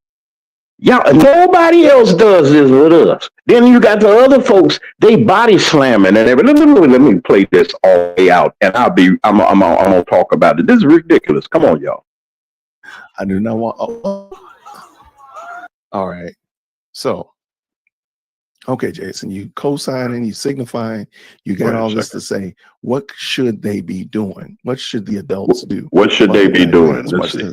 Y'all, nobody else does this with us. Then you got the other folks, they body slamming and everything. Let me play this all the way out, and I'm gonna talk about it. This is ridiculous. Come on, y'all. I do not want. Oh. All right. So, okay, Jason, you co-signing, you signifying, you got all this to say. What should they be doing? What should the adults do? What should they be doing? Let's see.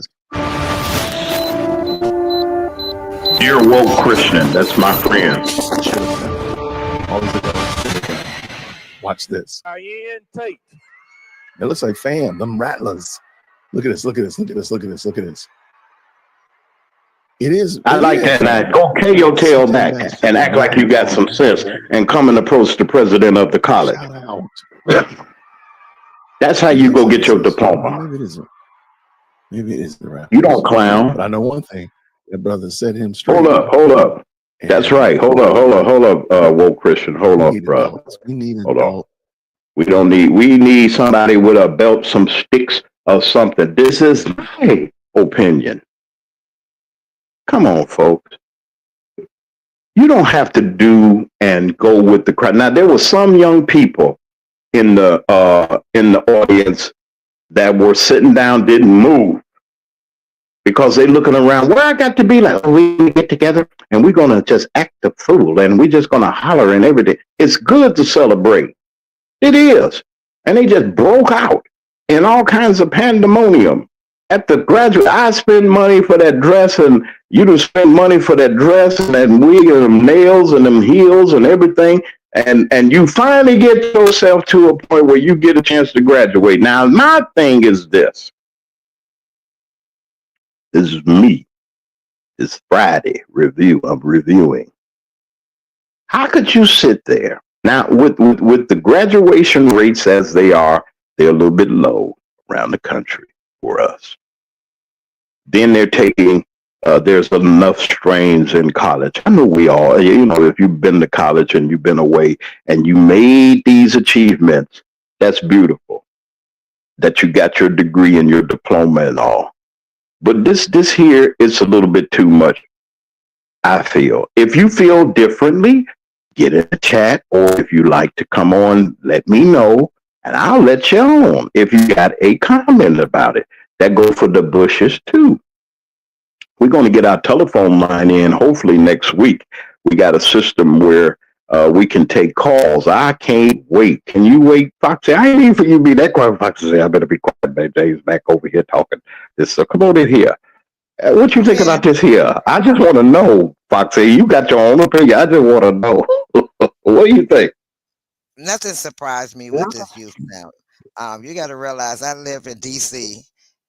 Dear woke Christian, that's my friend. All these adults. Watch this. Diane Tate. It looks like fam, them rattlers. Look at this, look at this, look at this, look at this, look at this. It is. I like that. Now, go carry your tail back and act like you got some sense and come and approach the president of the college. That's how you go get your diploma. Maybe it isn't. Maybe it is the rap. You don't clown. But I know one thing. That brother set him straight. Hold up. That's right. Hold up, woke Christian. Hold up, bro. We need hold on. We need somebody with a belt, some sticks or something. This is my opinion. Come on, folks. You don't have to do and go with the crowd. Now, there were some young people in the audience that were sitting down, didn't move. Because they're looking around, where I got to be like, we get together and we're going to just act the fool and we're just going to holler and everything. It's good to celebrate. It is. And they just broke out in all kinds of pandemonium. At the graduate, I spend money for that dress and you do spend money for that dress and that wig and them nails and them heels and everything. And you finally get yourself to a point where you get a chance to graduate. Now, my thing is this. This is me. It's Friday review. I'm reviewing. How could you sit there now with the graduation rates as they are? They're a little bit low around the country for us. Then they're taking. There's enough strains in college. I know we all. If you've been to college and you've been away and you made these achievements, that's beautiful. That you got your degree and your diploma and all. But this here is a little bit too much, I feel. If you feel differently, get in the chat, or if you like to come on, let me know, and I'll let you on if you got a comment about it. That goes for the Bushes, too. We're going to get our telephone line in, hopefully next week. We got a system where we can take calls. I can't wait. Can you wait, Foxy? I ain't even for you to be that quiet. Foxy say, I better be quiet, man. Dave's back over here talking this. So come on in here. What you think about this here? I just want to know, Foxy. You got your own opinion. I just want to know. What do you think? Nothing surprised me with this youth now. You got to realize I live in D.C.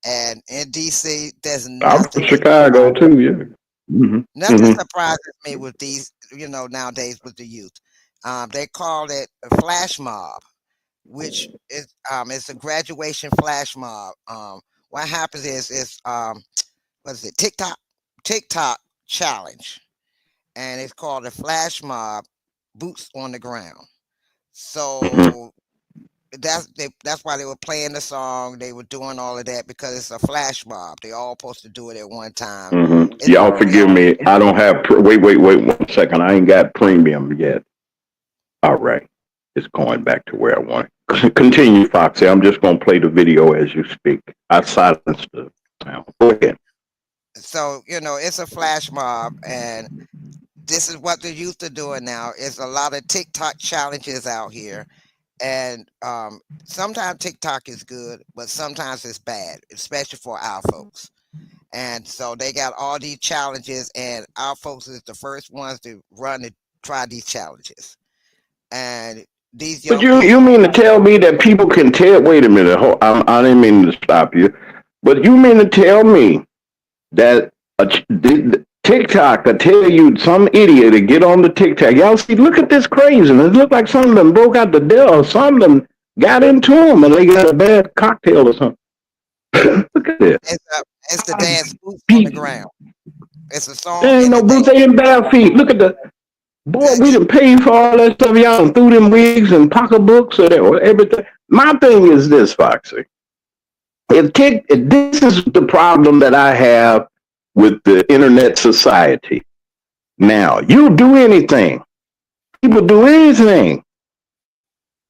and in D.C. there's nothing. I'm from Chicago too. Yeah. Mm-hmm. Nothing surprises me with these, nowadays with the youth. They call it a flash mob, which is it's a graduation flash mob. What happens is what is it? TikTok challenge, and it's called a flash mob, boots on the ground. So that's why they were playing the song. They were doing all of that because it's a flash mob. They all supposed to do it at one time. Y'all forgive me. I don't have. Wait 1 second. I ain't got premium yet. All right, it's going back to where I want. Continue, Foxy. I'm just gonna play the video as you speak. I silenced the sound. Go ahead. So it's a flash mob, and this is what the youth are doing now. It's a lot of TikTok challenges out here. And sometimes TikTok is good, but sometimes it's bad, especially for our folks. And so they got all these challenges, and our folks is the first ones to run and try these challenges. And these But young you mean to tell me that people can tell? Wait a minute. I didn't mean to stop you. But you mean to tell me that TikTok, I tell you, some idiot to get on the TikTok. Y'all see, look at this craziness. It looked like some of them broke out the door, or some of them got into them, and they got a bad cocktail or something. Look at this. it's the dance Boots on the Ground. It's a song. There ain't no boots. They in bare feet. Look at the boy. We done paid for all that stuff. Y'all done threw them wigs and pocketbooks or everything. My thing is this, Foxy. This is the problem that I have with the internet society. Now, you do anything. People do anything.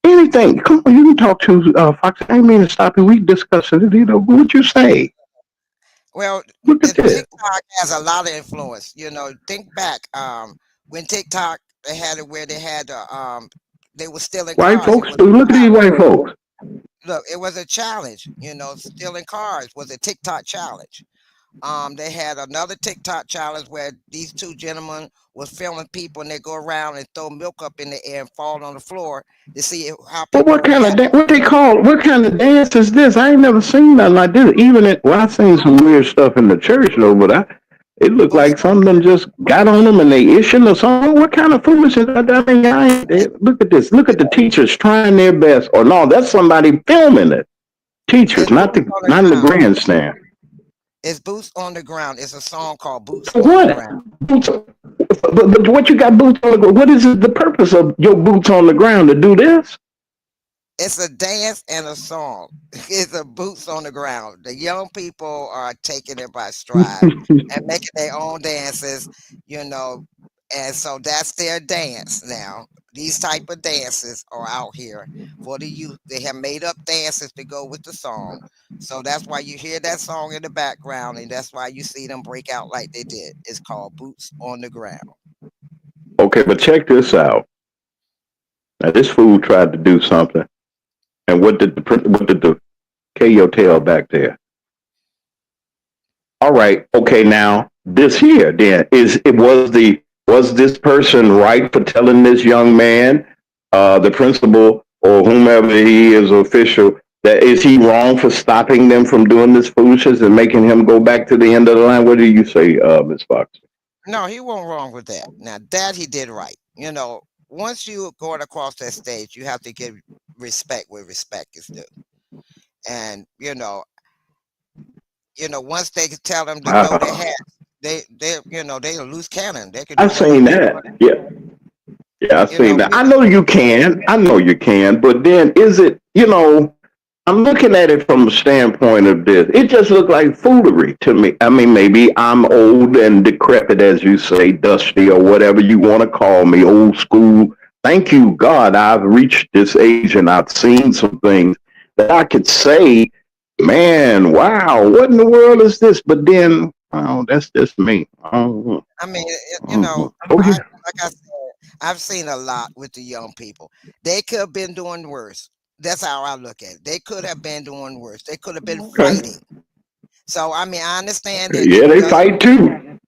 Anything. Come on, you can talk to Fox. I didn't mean to stop you. We discussing it. What you say? Well, Look at this. TikTok has a lot of influence. Think back when TikTok they had it where they had they were stealing White cars. folks. Look at these white folks. Look, it was a challenge. Stealing cars was a TikTok challenge. They had another TikTok challenge where these two gentlemen was filming people, and they go around and throw milk up in the air and fall on the floor to see how people. But what kind of dance is this? I ain't never seen nothing like this. I seen some weird stuff in the church though, but it looked like some of them just got on them and they issued a song. What kind of foolishness? Look at this. Look at the teachers trying their best. Or no, that's somebody filming it. Teachers, not the grandstand. It's Boots on the Ground. It's a song called Boots on the Ground. But what you got boots on the ground? What is the purpose of your boots on the ground to do this? It's a dance and a song. It's a Boots on the Ground. The young people are taking it by stride and making their own dances, and so that's their dance now. These type of dances are out here for the youth. They have made up dances to go with the song. So that's why you hear that song in the background, and that's why you see them break out like they did. It's called Boots on the Ground. Okay, but check this out. Now this fool tried to do something, and what did the KO tell back there? All right, okay, now this here then was this person right for telling this young man, the principal or whomever he is, official, that is he wrong for stopping them from doing this foolishness and making him go back to the end of the line? What do you say, Ms. Fox? No, he wasn't wrong with that. Now that he did right. Once you going across that stage, you have to give respect where respect is due. And once they tell them to throw their hats, they loose cannon. They could. I've seen that. Yeah, I've seen that. I know you can, but then is it? I'm looking at it from a standpoint of this. It just looked like foolery to me. I mean, maybe I'm old and decrepit, as you say, dusty or whatever you want to call me, old school. Thank you, God, I've reached this age and I've seen some things that I could say, man, wow, what in the world is this? But then, that's just me. I mean, like I said, I've seen a lot with the young people. They could have been doing worse. That's how I look at it. They could have been doing worse. They could have been fighting. So, I mean, I understand that. Yeah, they fight too.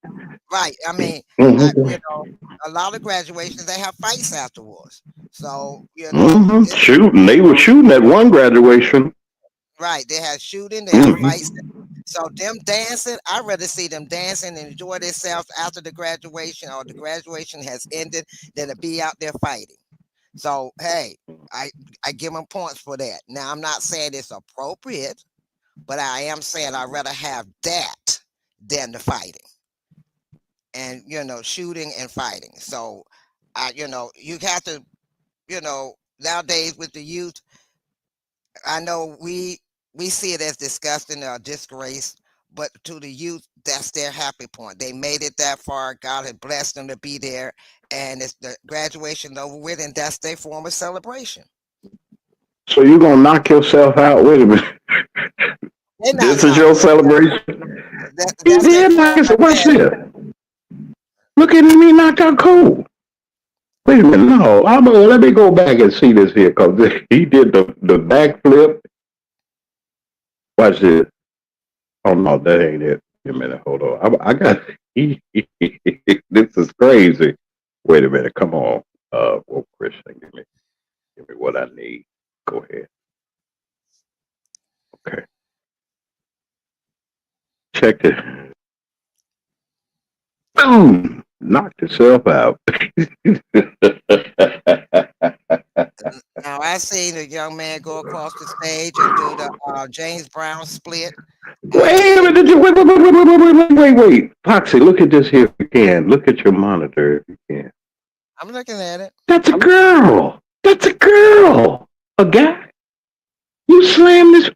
Right. I mean, a lot of graduations, they have fights afterwards. So, shooting. They were shooting at one graduation. Right. They had shooting. They had fights. So them dancing, I'd rather see them dancing and enjoy themselves after the graduation or the graduation has ended than to be out there fighting. So, hey, I give them points for that. Now, I'm not saying it's appropriate, but I am saying I'd rather have that than the fighting. And, shooting and fighting. So, you have to, nowadays with the youth, I know we see it as disgusting or disgrace, but to the youth, that's their happy point. They made it that far. God had blessed them to be there, and it's the graduation over with, and that's their form of celebration. So you gonna knock yourself out? Wait a minute. They're not This is knocking your themselves out. celebration. He That's their did knock form us. of Watch that. this. Look at me knocked out cold. Wait a minute. No, let me go back and see this here because he did the backflip. Watch this. Oh no, that ain't it. Wait a minute. Hold on. I got. This is crazy. Wait a minute. Come on. Well, Christian, give me what I need. Go ahead. Okay. Check it. Boom! Knocked yourself out. Now I seen a young man go across the stage and do the James Brown split. Wait a minute. Did you wait. Foxy, look at this here if you can. Look at your monitor if you can. I'm looking at it. That's a girl. That's a girl. A guy. You slammed this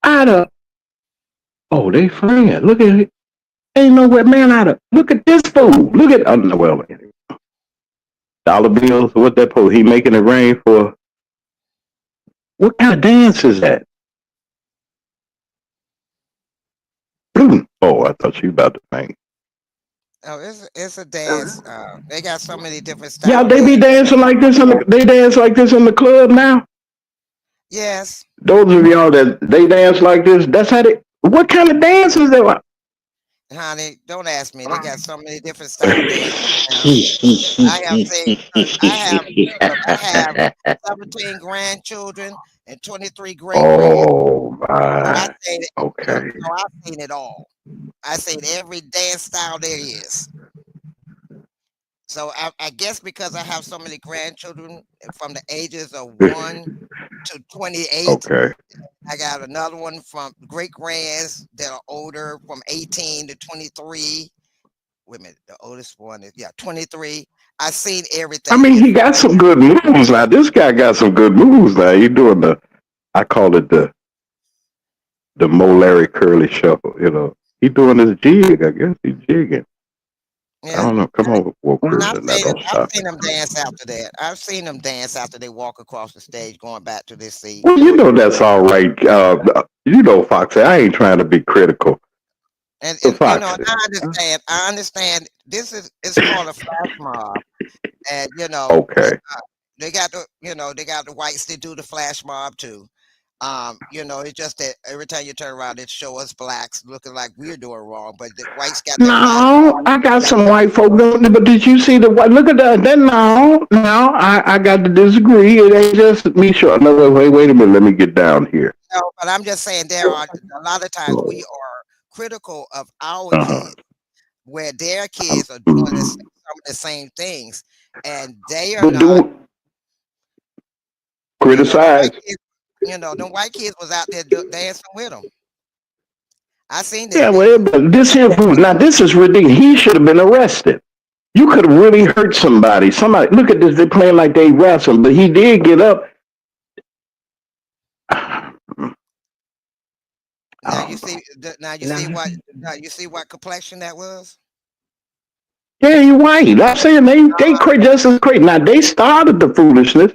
out of. Oh, they friends. Look at it. Ain't nowhere, man. Out of. Look at this fool. Look at. Well, dollar bills. What that for? He making it rain for. What kind of dance is that? Oh, I thought you about to sing. Oh, it's a dance. They got so many different styles. Yeah, they be dancing like this. They dance like this in the club now. Yes. Those of y'all that they dance like this, that's how they. What kind of dance is that? Honey, don't ask me. They got so many different styles. I have 17 grandchildren and 23 great grands. Oh my. Okay. I've seen it all. I seen every dance style there is. So I guess because I have so many grandchildren from the ages of 1 to 28. Okay. I got another one from great grands that are older from 18 to 23. Wait a minute, the oldest one is 23. I've seen everything. I mean, he got some good moves now. This guy got some good moves now. He doing I call it the Mo Larry Curly shuffle. You know, he doing his jig. I guess he's jigging. Yeah. I don't know. Come on, I've seen them dance after that. I've seen them dance after they walk across the stage, going back to this seat. Well, you know that's all right. You know, Foxy, I ain't trying to be critical. And you know, I understand. It's called a flash mob, and you know, okay. They got the whites that do the flash mob too. You know, it's just that every time you turn around, it show us blacks looking like we're doing wrong, but the whites got. No, I got some white folk doing it, but did you see the white? Look at that. Then no, I got to disagree. It ain't just me. Sure. No, wait a minute. Let me get down here. No, but I'm just saying there are a lot of times we are critical of our kids, where their kids are doing some of the same things, and they are not criticized. You know, them white kids was out there dancing with them. I seen this. Yeah, well, this here, now this is ridiculous. He should have been arrested. You could have really hurt somebody. Somebody, look at this. They're playing like they wrestling, but he did get up. Now you see. Now you see what complexion that was. Yeah, he white. I'm saying they crazy, just as crazy. Now they started the foolishness.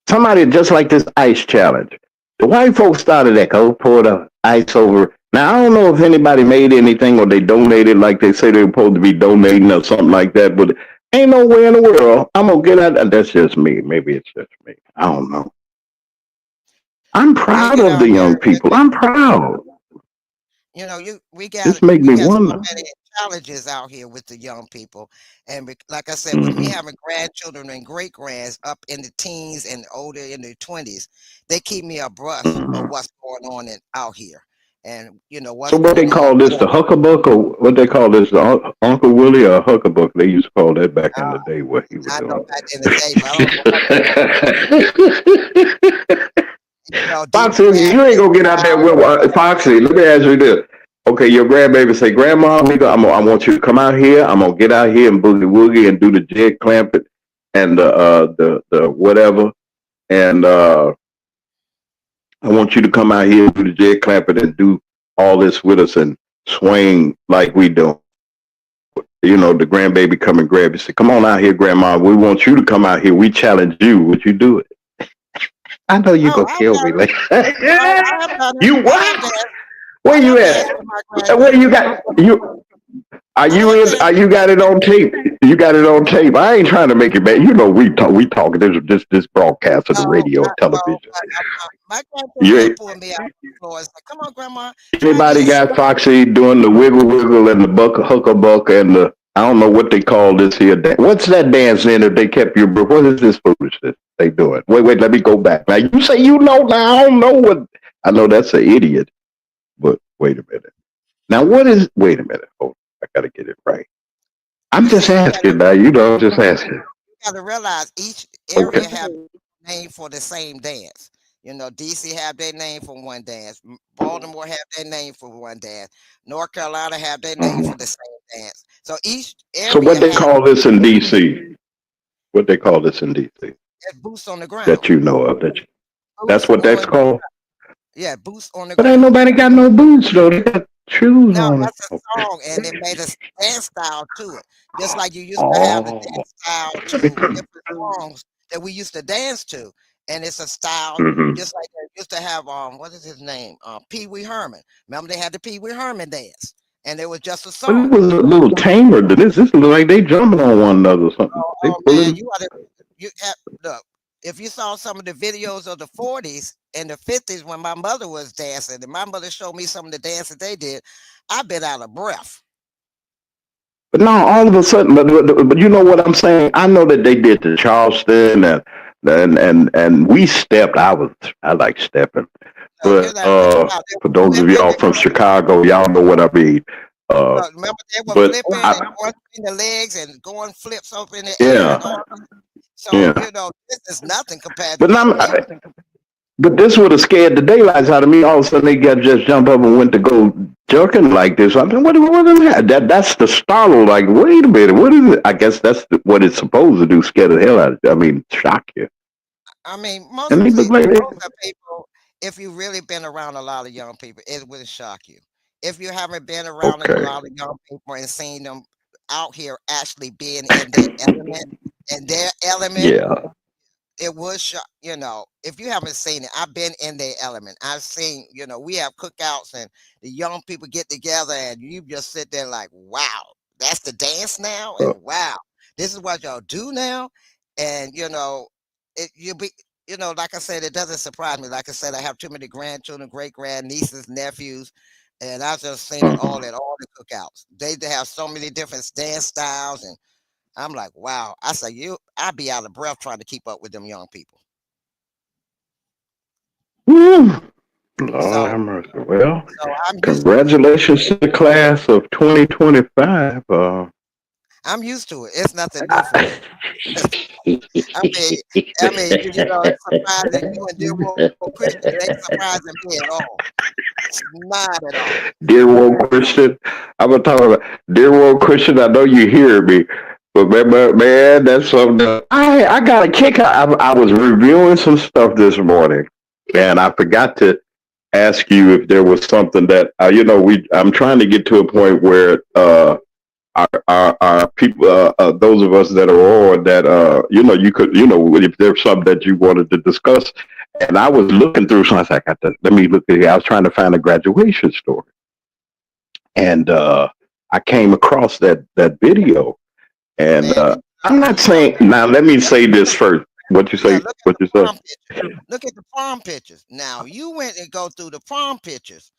Somebody just like this ice challenge. The white folks started that. Pour the ice over. Now I don't know if anybody made anything or they donated, like they say they're supposed to be donating or something like that. But ain't nowhere in the world I'm gonna get out. That's just me. Maybe it's just me. I don't know. I'm proud of the young people. I'm proud. You know, we got this make me wonder. So many challenges out here with the young people, and like I said, with me having grandchildren and great grands up in the teens and older in their 20s, they keep me abreast of what's going on out here. And you know what? So what they call this, the huckabuck, or what they call this, the Uncle Willie or huckabuck? They used to call that back in the day. What he was doing. Know back in the day, but I don't Foxy, you ain't gonna get out there with Foxy. Let me ask you this. Okay, your grandbaby say, Grandma, I want you to come out here. I'm gonna get out here and boogie woogie and do the jig clamp it and the whatever. And I want you to come out here and do the jig clapping and do all this with us and swing like we do. You know, the grandbaby come and grab you. Say, come on out here, grandma. We want you to come out here. We challenge you. Would you do it? I know you Oh, gonna I've kill done me. it. Like, Oh, I've done it. you I done what? danced. Where I you done danced at? with my Where you grandchildren. got you? Are I you done in? danced Are with you my got it on tape? You got it on tape. I ain't trying to make it bad. You know, we talk. We talking. There's this broadcast of the no, radio, no, television. but my grandchildren You will ain't. pull me out on the floor and say, "Come on, grandma, try Anybody this." got Foxy doing the wiggle wiggle and the buck hooker buck and the I don't know what they call this here. What's that dance in if they kept your breath? What is this foolishness they doing? Wait, let me go back. Now you say you know now. I don't know what I know that's an idiot. But wait a minute. Now what is wait a minute. Oh, I gotta get it right. I'm You just see, asking now, you know, I'm just asking. got to realize each Okay. area have a name for the same dance. You know, DC have their name for one dance. Baltimore have their name for one dance. North Carolina have their name for Mhm. the same dance. So each So area what they has call this in DC? What they call this in DC boots on the ground. that you know of that's Boots what that's on, called? yeah, boots on the But ain't ground. nobody got no boots though. They got shoes Now on it. that's a song, and it made a dance style to it. Just like you used to have the Oh. dance style to different songs that we used to dance to, and it's a style Mm-hmm. just like they used to have. What is his name? Pee Wee Herman. Remember they had the Pee Wee Herman dance, and it was just a But it song. was a little tamer than this. This look like they jumping on one another or something. They Oh man, pulling. you ought to you have look. If you saw some of the videos of the 40s and the 50s when my mother was dancing, and my mother showed me some of the dances they did, I've been out of breath. But now all of a sudden, but you know what I'm saying? I know that they did the Charleston and we stepped. I like stepping. You're But not talking about they for were those of flipping y'all and from going. Chicago, y'all know what I mean. Uh, Remember they were but flipping and I, going between the legs and going flips up in the air and yeah, all. So yeah. this is nothing compared to But what now, we. but this would have scared the daylights out of me. All of a sudden, they got just jumped up and went to go jerking like this. I mean, what is that? That's the startle. Like, wait a minute, what is it? I guess that's what it's supposed to do. Scare the hell out of you. I mean, shock you. I mean, And they look like most of the people, if you've really been around a lot of young people, it wouldn't shock you. If you haven't been around a okay. lot of young people and seen them out here actually being in their element, Yeah. it would shock. If you haven't seen it, I've been in their element. I've seen, we have cookouts and the young people get together and you just sit there like, wow, that's the dance now, Uh, and wow, this is what y'all do now, and you'll be. Like I said, it doesn't surprise me. Like I said, I have too many grandchildren, great grand nieces, nephews, and I've just seen it all mhm. at all the cookouts. They have so many different dance styles, and I'm like, wow. I say, I'd be out of breath trying to keep up with them young people. Whew. Lord So, have mercy. Well, I'm used to it. congratulations to the class of 2025. I'm used to it. It's nothing new for me. It's surprising you and dear old Christian. It ain't surprising me at all. Not at all. Dear old Christian, I'm gonna talk about dear old Christian. I know you hear me, but man, that's something. I got a kick out. I was reviewing some stuff this morning, and I forgot to ask you if there was something that I'm trying to get to a point where our people, those of us that are on that, you could, if there's something that you wanted to discuss. And I was looking through, so I was like, let me look at here. I was trying to find a graduation story, and I came across that video. And Man, I'm not saying now. Let me say this first. What you yeah, say? What you say? look at the prom pictures. Now you went and go through the prom pictures.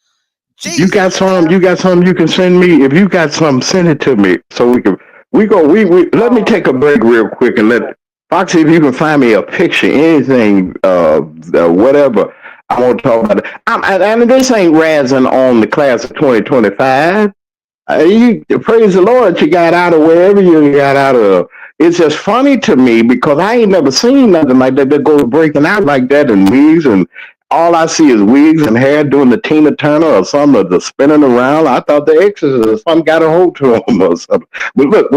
You got Jesus. some? You got some? You can send me. If you got some, send it to me so we can. We let me take a break real quick and let Foxy. If you can find me a picture, anything, whatever. I want to talk about it. And this ain't razzing on the class of 2025. You praise the Lord, you got out of wherever you got out of. It's just funny to me because I ain't never seen nothing like that goes breaking out like that in wigs, and all I see is wigs and hair doing the Tina Turner or some of the spinning around. I thought the Exorcist or something got a hold to them or something. But look,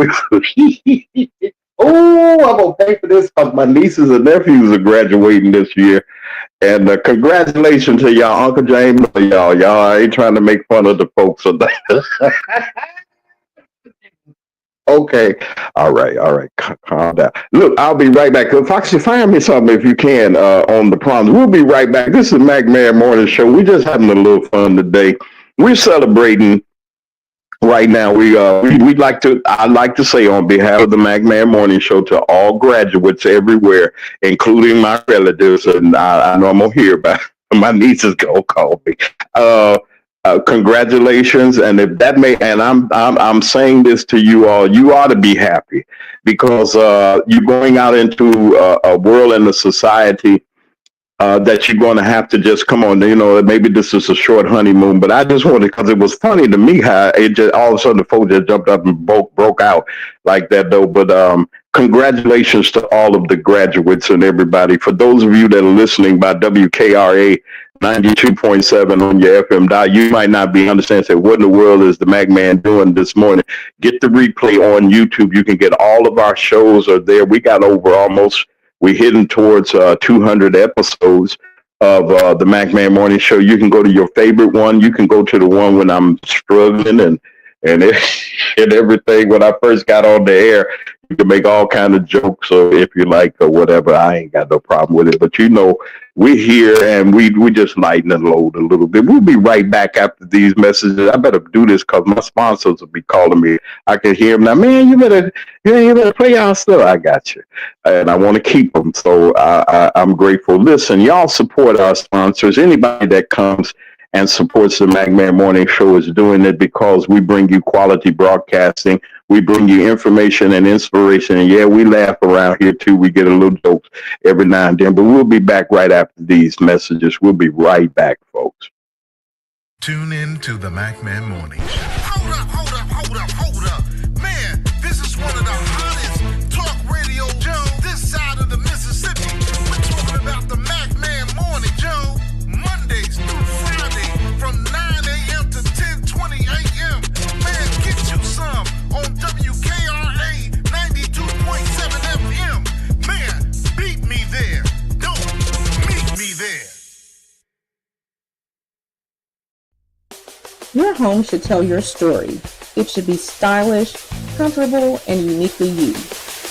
oh, I'm gonna pay for this because my nieces and nephews are graduating this year, And congratulations to y'all, Uncle James. Y'all ain't trying to make fun of the folks. Okay. All right. Calm down. Look, I'll be right back. Foxy, find me something if you can on the prompts. We'll be right back. This is Mac Man Morning Show. We're just having a little fun today. We're celebrating right now. We'd like to. I'd like to say on behalf of the Mac Man Morning Show to all graduates everywhere, including my relatives, and I know I'm gonna hear about my nieces gonna call me. Congratulations, and if that may, and I'm saying this to you all, you ought to be happy because you're going out into a world and a society that you're going to have to just come on. You know, maybe this is a short honeymoon, but I just wanted because it was funny to me how it just all of a sudden the folks just jumped up and broke out like that though. But congratulations to all of the graduates and everybody. For those of you that are listening by WKRA 92.7 on your FM dial, you might not be understanding, say, what in the world is the Mac Man doing this morning? Get the replay on YouTube. You can get all of our shows are there. We got over we're heading towards 200 episodes of the Mac Man Morning Show. You can go to your favorite one. You can go to the one when I'm struggling and everything. When I first got on the air, you can make all kind of jokes. So if you like or whatever, I ain't got no problem with it. But you know, we're here and we just lighten the load a little bit. We'll be right back after these messages. I better do this because my sponsors will be calling me. I can hear them now. Man, you better play our stuff. I got you, and I want to keep them. So I'm grateful. Listen, y'all support our sponsors. Anybody that comes and supports the Mac Man Morning Show is doing it because we bring you quality broadcasting. We bring you information and inspiration. And yeah, we laugh around here too. We get a little jokes every now and then, but we'll be back right after these messages. We'll be right back, folks. Tune in to the Mac Man Morning Show. Hold up. Man, this is one of the hottest talk radio shows this side of the Mississippi. We're talking about the Mac Man Morning Show, Mondays through Friday from 9 a.m. to 10:20 a.m. Man, get you some on WKRA 92.7 FM. Man, beat me there. Don't meet me there. Your home should tell your story. It should be stylish, comfortable, and uniquely you.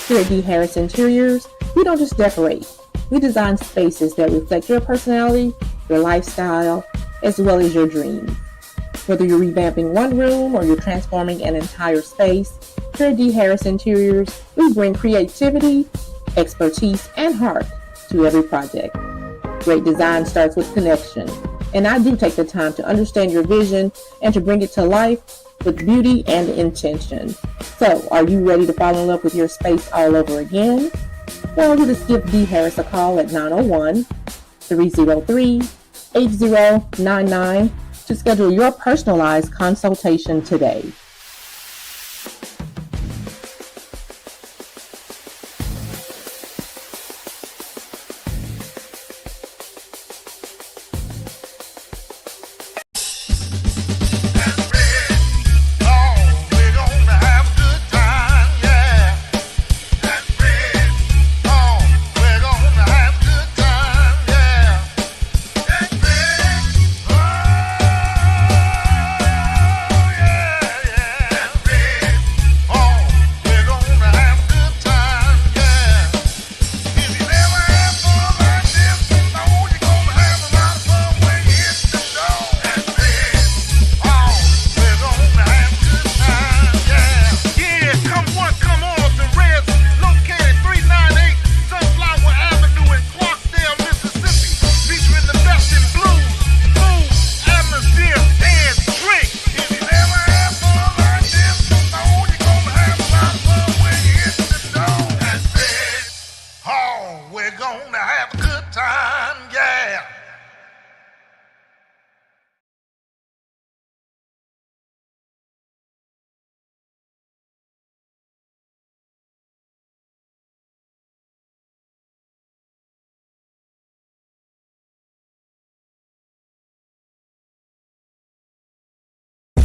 Here at D. Harris Interiors, we don't just decorate. We design spaces that reflect your personality, your lifestyle, as well as your dreams. Whether you're revamping one room or you're transforming an entire space, here at D. Harris Interiors, we bring creativity, expertise, and heart to every project. Great design starts with connection, and I do take the time to understand your vision and to bring it to life with beauty and intention. So, are you ready to fall in love with your space all over again? Well, you just give D. Harris a call at 901-303-8099 to schedule your personalized consultation today. Yeah.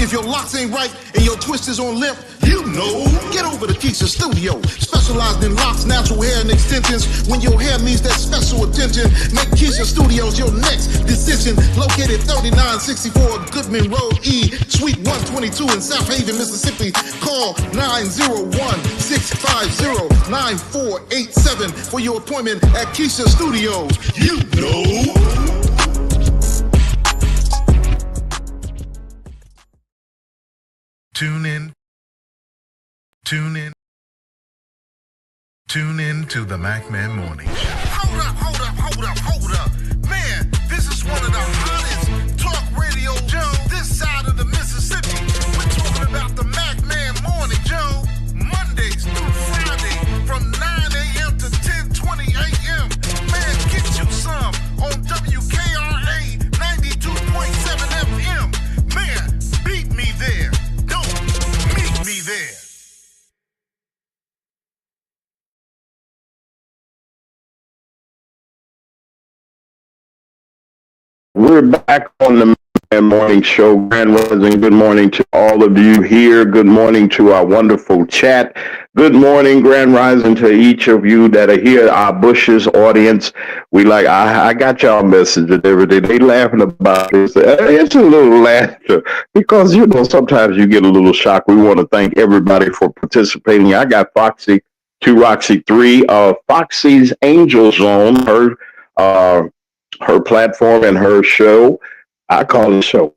If your locks ain't right and your twist is on limp, you know. Get over to Keisha Studio. Specialized in locks, natural hair, and extensions. When your hair needs that special attention, make Keisha Studios your next decision. Located 3964 Goodman Road E, Suite 122 in South Haven, Mississippi. Call 901-650-9487 for your appointment at Keisha Studios. You know. Tune in to the MacMan Morning Show. Hold up. Man, this is one of the hottest talk radio shows this side of the Mississippi. We're talking about the MacMan Morning Show, Mondays through Friday from 9 a.m. to 10:20 a.m. Man, get you some on WKRA 92.7 FM. Man, beat me there. Don't meet me there. We're back on the Man Morning Show. Grand Rising. Good morning to all of you here. Good morning to our wonderful chat. Good morning, Grand Rising, to each of you that are here, our Bush's audience. I got y'all messages every day. They laughing about this. It's a little laughter because, sometimes you get a little shock. We want to thank everybody for participating. I got Foxy 2, Roxy 3, Foxy's Angel Zone, her platform and her show. I call it show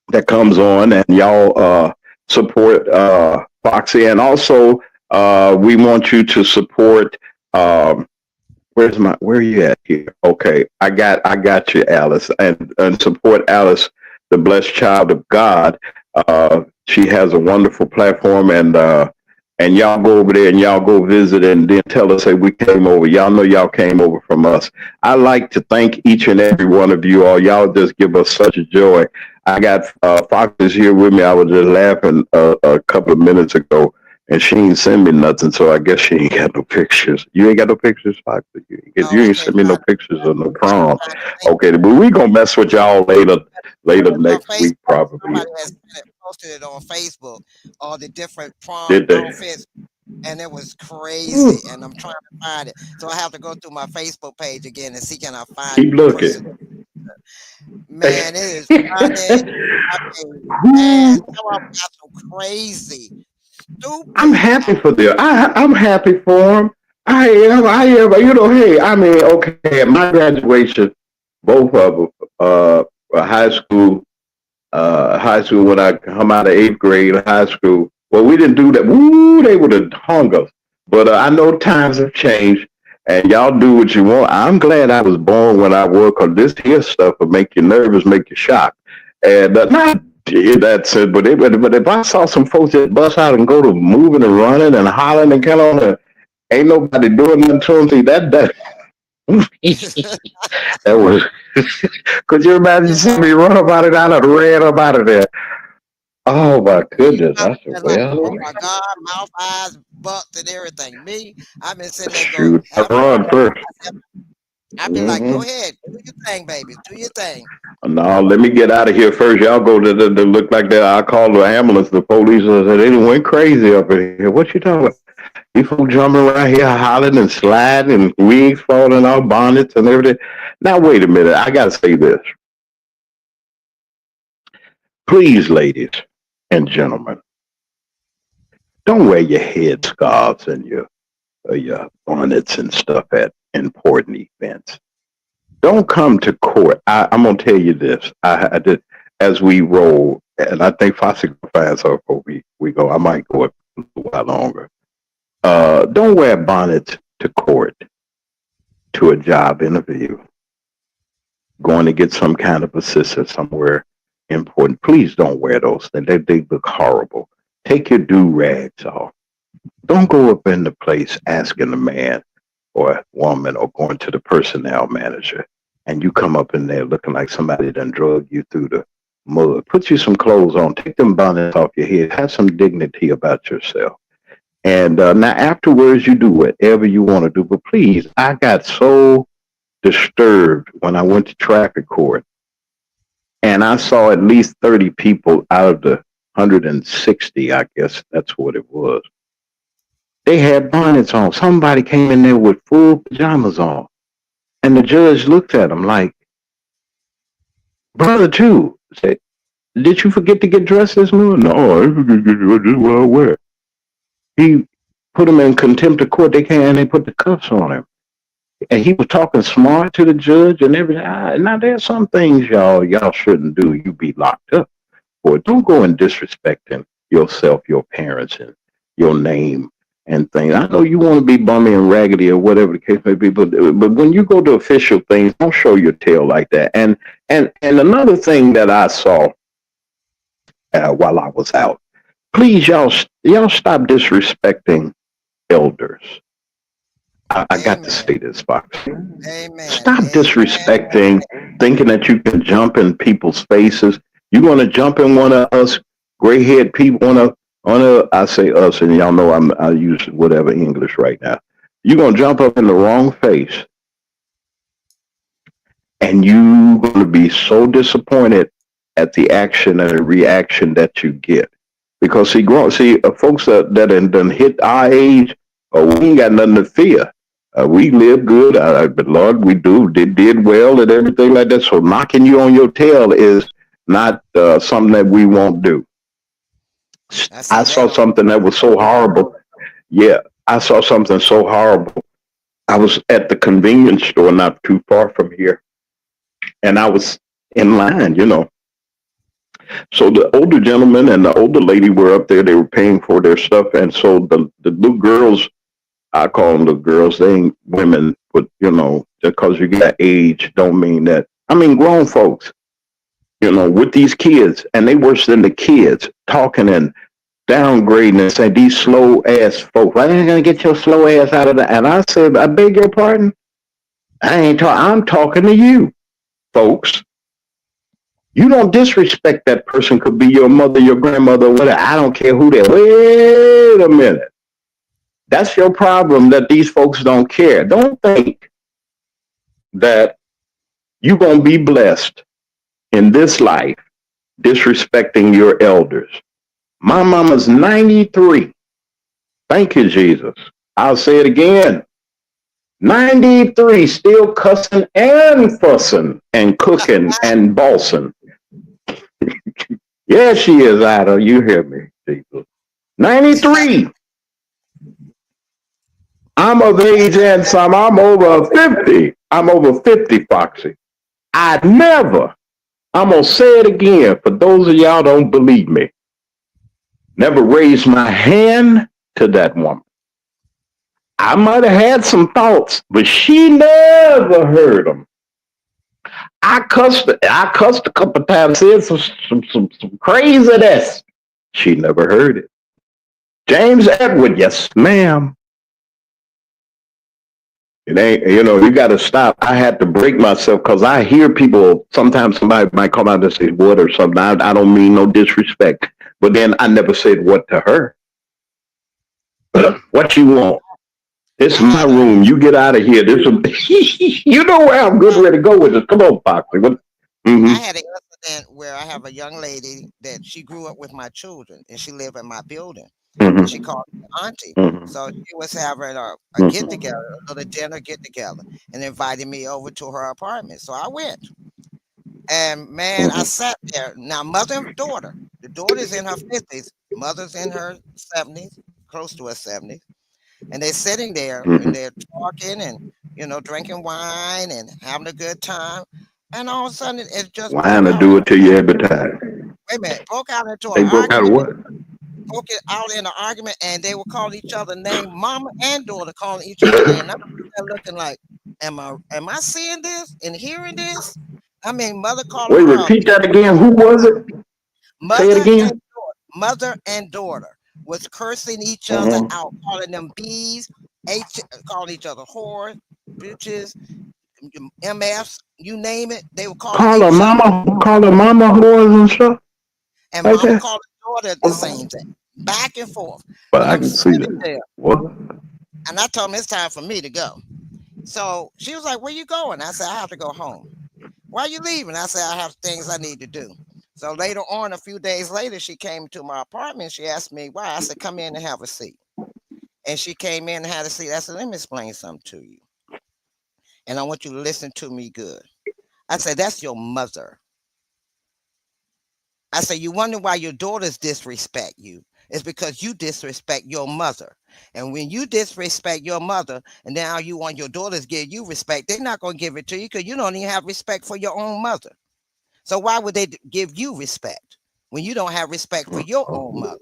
that comes on, and y'all support Foxy, and also we want you to support. Where are you at here? Okay, I got you, Alice, and support Alice, the blessed child of God. She has a wonderful platform, and y'all go over there and y'all go visit and then tell us, hey, we came over. Y'all know y'all came over from us. I like to thank each and every one of you all. Y'all just give us such a joy. I got Fox is here with me. I was just laughing a couple of minutes ago, and she ain't send me nothing, so I guess she ain't got no pictures. You ain't got no pictures, Fox? You ain't send me no pictures of no prom. Okay, but we going to mess with y'all later next week, probably. Somebody has posted it on Facebook, all the different prom outfits, and it was crazy. And I'm trying to find it, so I have to go through my Facebook page again and see can I find. Keep looking. Man, it is Friday. Man, I'm so crazy. Stupid. I'm happy for them. I'm happy for them. I am. Hey, I mean, okay, at my graduation, both of them, high school when I come out of 8th grade, high school. Well, we didn't do that. Woo, they would have hung us. But I know times have changed, and y'all do what you want. I'm glad I was born when I was, because this here stuff will make you nervous, make you shocked. And not in that sense, but if I saw some folks that bust out and go to moving and running and hollering and kind of, ain't nobody doing nothing to them. See, that that was. Could you imagine seeing me run about it? I'd have ran up out of there. Oh my goodness! I said, well, oh my God, mouth, eyes, butts, and everything. Me, I've been sitting there going, shoot, I run first. I've been like, go ahead, do your thing, baby, do your thing. No, let me get out of here first. Y'all go to look like that. I called the ambulance, the police, and said they went crazy up in here. What you talking about? People jumping around here, hollering and sliding, and wigs falling off, bonnets and everything. Now, wait a minute. I got to say this. Please, ladies and gentlemen, don't wear your head scarves and your bonnets and stuff at important events. Don't come to court. I'm going to tell you this. I did, as we roll, and I think Foxy will find something before we go. I might go a little while longer. Don't wear bonnets to court, to a job interview, going to get some kind of assistance somewhere important. Please don't wear those things. They look horrible. Take your do-rags off. Don't go up in the place asking the man or woman or going to the personnel manager and you come up in there looking like somebody done drug you through the mud. Put you some clothes on. Take them bonnets off your head. Have some dignity about yourself. And now afterwards, you do whatever you want to do. But please, I got so disturbed when I went to traffic court And I saw at least 30 people out of the 160, I guess that's what it was. They had bonnets on. Somebody came in there with full pajamas on. And the judge looked at him like, brother, too. Said, did you forget to get dressed this morning? No, this is what I wear. He put him in contempt of court. They came and they put the cuffs on him. And he was talking smart to the judge and everything. Now, there's some things y'all shouldn't do. You be locked up. Boy, don't go and disrespecting yourself, your parents, and your name and things. I know you want to be bummy and raggedy or whatever the case may be, but when you go to official things, don't show your tail like that. And another thing that I saw while I was out, please y'all stop disrespecting elders. I got to say this, Fox. Amen. Stop disrespecting, thinking that you can jump in people's faces. You're going to jump in one of us gray-haired people, I say us, and y'all know I use whatever English right now. You're going to jump up in the wrong face, and you're going to be so disappointed at the action and the reaction that you get. Because folks that done hit our age, we ain't got nothing to fear. We live good, but Lord, we did well and everything like that. So knocking you on your tail is not something that we won't do. I saw something that was so horrible. Yeah, I saw something so horrible. I was at the convenience store not too far from here, and I was in line, So the older gentleman and the older lady were up there. They were paying for their stuff, and so the little girls, I call them little girls. They ain't women, but just because you got age don't mean that. I mean grown folks, with these kids, and they worse than the kids, talking and downgrading and saying these slow ass folks. I ain't gonna get your slow ass out of that. And I said, I beg your pardon. I'm talking to you, folks. You don't disrespect that person. Could be your mother, your grandmother, whatever. I don't care who they are. Wait a minute. That's your problem, that these folks don't care. Don't think that you're going to be blessed in this life disrespecting your elders. My mama's 93. Thank you, Jesus. I'll say it again. 93, still cussing and fussing and cooking and bossing. Yeah, she is, Ida. You hear me, Jesus. 93. I'm of age and some. I'm over 50. I'm over 50, Foxy. I'm going to say it again for those of y'all don't believe me. Never raised my hand to that woman. I might have had some thoughts, but she never heard them. I cussed a couple times, said some craziness. She never heard it. James Edward, yes, ma'am. It ain't, you got to stop. I had to break myself because I hear people, sometimes somebody might come out and say what or something. I don't mean no disrespect, but then I never said what to her. What you want? This is my room. You get out of here. You know where I'm good ready to go with this. Come on, Foxy. I had an incident where I have a young lady that she grew up with my children, and she lived in my building. And she called me auntie. So she was having a get together, a little dinner get together, and invited me over to her apartment. So I went. And man, I sat there. Now, mother and daughter. The daughter's in her 50s, mother's in her 70s, close to her 70s. And they're sitting there and they're talking and, drinking wine and having a good time. And all of a sudden, it just wine to do it to you every time. Wait a minute, broke out into an argument. They broke out of what? Broke it out in an argument, and they were calling each other name, mama and daughter calling each other name. I'm looking like, am I seeing this and hearing this? I mean, mother calling. Wait, repeat that again. Who was it? Say it again. Mother and daughter was cursing each other out, calling them bees, calling each other whores, bitches, MFs, you name it. They were calling call her mama whores and stuff. And like mama called her daughter the same thing, back and forth. But I can see that. What? And I told him it's time for me to go. So she was like, "Where you going?" I said, "I have to go home." Why you leaving? I said, I have things I need to do. So later on, a few days later, she came to my apartment. She asked me why. I said, come in and have a seat. And she came in and had a seat. I said, let me explain something to you. And I want you to listen to me good. I said, that's your mother. I said, you wonder why your daughters disrespect you. It's because you disrespect your mother. And when you disrespect your mother, and now you want your daughters to give you respect, they're not going to give it to you because you don't even have respect for your own mother. So why would they give you respect when you don't have respect for your own mother?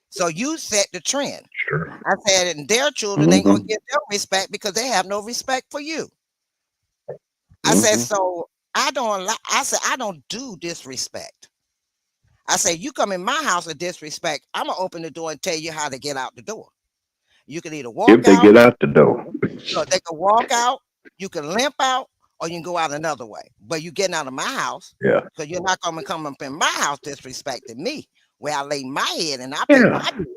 So you set the trend. Sure. I said, and their children ain't going to Mm-hmm. give them respect because they have no respect for you. I said, Mm-hmm. so I said, I don't do disrespect. I say, you come in my house with disrespect, I'm gonna open the door and tell you how to get out the door. You can either If walk they out, get out the door. or they can walk out, you can limp out, or you can go out another way. But you getting out of my house Yeah. because you're not gonna come up in my house disrespecting me, where I lay my head and I pay Yeah. my bills.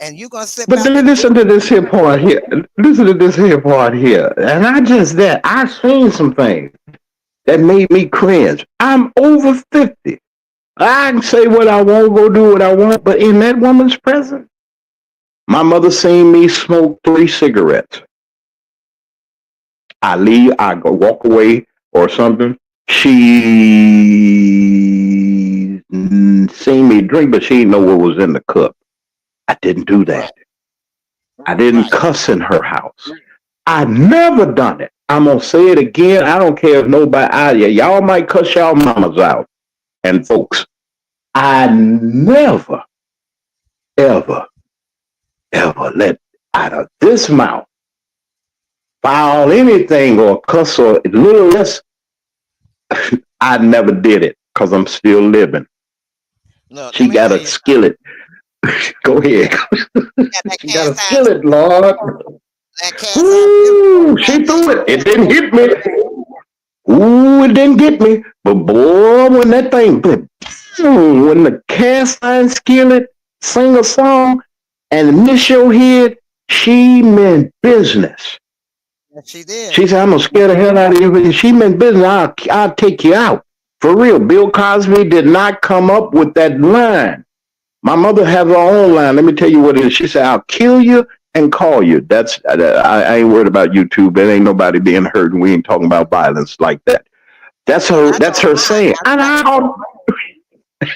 And you're gonna sit But back then and listen to this here part here. Listen to this here part here. And I just that I seen some things that made me cringe. I'm over 50. I can say what I want, go do what I want, but in that woman's presence, my mother seen me smoke 3 cigarettes. I leave, I go walk away or something. She seen me drink, but she didn't know what was in the cup. I didn't do that. I didn't right. cuss in her house. I never done it. I'm gonna say it again. I don't care if nobody out here. Y'all might cuss y'all mamas out and folks. I never, ever, ever let out of this mouth foul anything or cuss or a little less. I never did it because I'm still living. Look, let She me got tell a you something. skillet. Go ahead. You got that She got a cast iron, skillet, Lord. that cast iron Ooh, skillet, she threw it. It didn't hit me. Ooh, it didn't get me. But boy, when that thing, when the cast iron skillet sing a song and miss your head, she meant business. she did. She said, I'm gonna scare the hell out of you. She meant business. I'll take you out. For real. Bill Cosby did not come up with that line. My mother has her own line. Let me tell you what it is. She said, I'll kill you and call you. I ain't worried about YouTube. There ain't nobody being hurt, and we ain't talking about violence like that. That's her. I That's told her mine. saying. And I don't.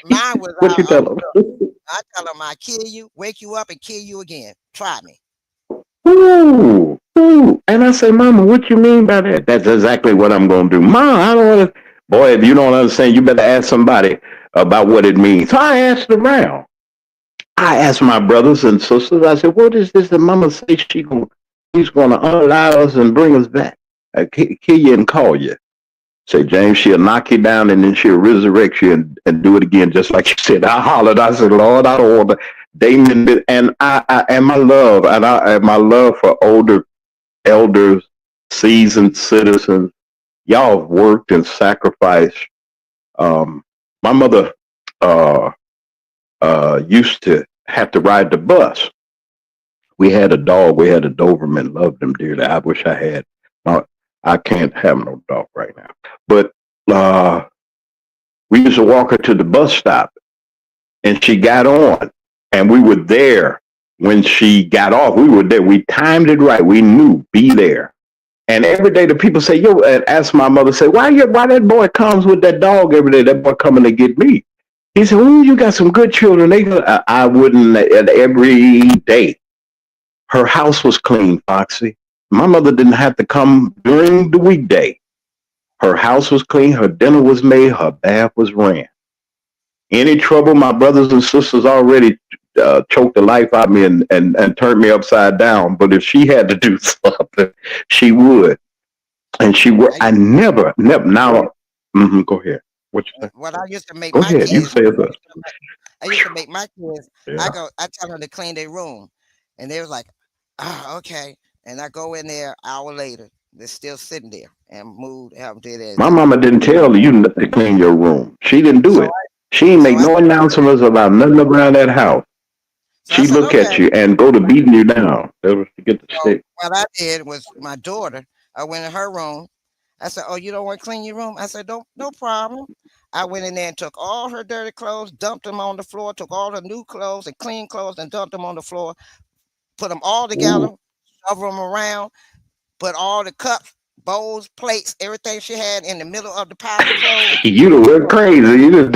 Mine was What you tell look, her? I tell them I kill you, wake you up, and kill you again. Try me. Ooh, ooh. And I say, Mama, what you mean by that? That's exactly what I'm gonna do. Mom, I don't want to. Boy, if you don't understand, you better ask somebody about what it means. So I asked around. I asked my brothers and sisters. I said, "What is this that Mama says she's gonna unalive us and bring us back, kill you and call you?" Say, James, she'll knock you down and then she'll resurrect you and do it again, just like you said. I hollered. I said, Lord, I don't want to. Damon and I and my love and my love for older elders, seasoned citizens. Y'all have worked and sacrificed. My mother uh, used to have to ride the bus. We had a dog. We had a Doberman. Loved him dearly. I wish I had. I can't have no dog right now. But uh, we used to walk her to the bus stop, and she got on, and we were there when she got off. We were there. We timed it right. We knew be there. And every day the people say, "Yo," and ask my mother, say, why that boy comes with that dog every day? That boy coming to get me." He said, "Ooh, you got some good children." I wouldn't. Every day her house was clean, Foxy. My mother didn't have to come during the weekday. Her house was clean. Her dinner was made. Her bath was ran. Any trouble, my brothers and sisters already choked the life out of me and turned me upside down. But if she had to do something, she would. And she would. I never. Now, go ahead. What you say? What I used to make Go my ahead. You kids say do, it. I used to make my kids. Yeah. I tell them to clean their room, and they was like, "Ah, okay." And I go in there hour later, they're still sitting there and moved, haven't did My anything. mama didn't tell you to clean your room. She didn't do So it. She didn't so make I no announcements about nothing around that house. so I She said, look okay. at you and go to beating you down. That was to get the So stick. what I did was my daughter. I went in her room. I said, "Oh, you don't want to clean your room?" I said, "Don't, no problem." I went in there and took all her dirty clothes, dumped them on the floor, took all her new clothes and clean clothes and dumped them on the floor, put them all together, Ooh. shovel them around, put all the cups, bowls, plates, everything she had in the middle of the pile of clothes. You done went crazy. You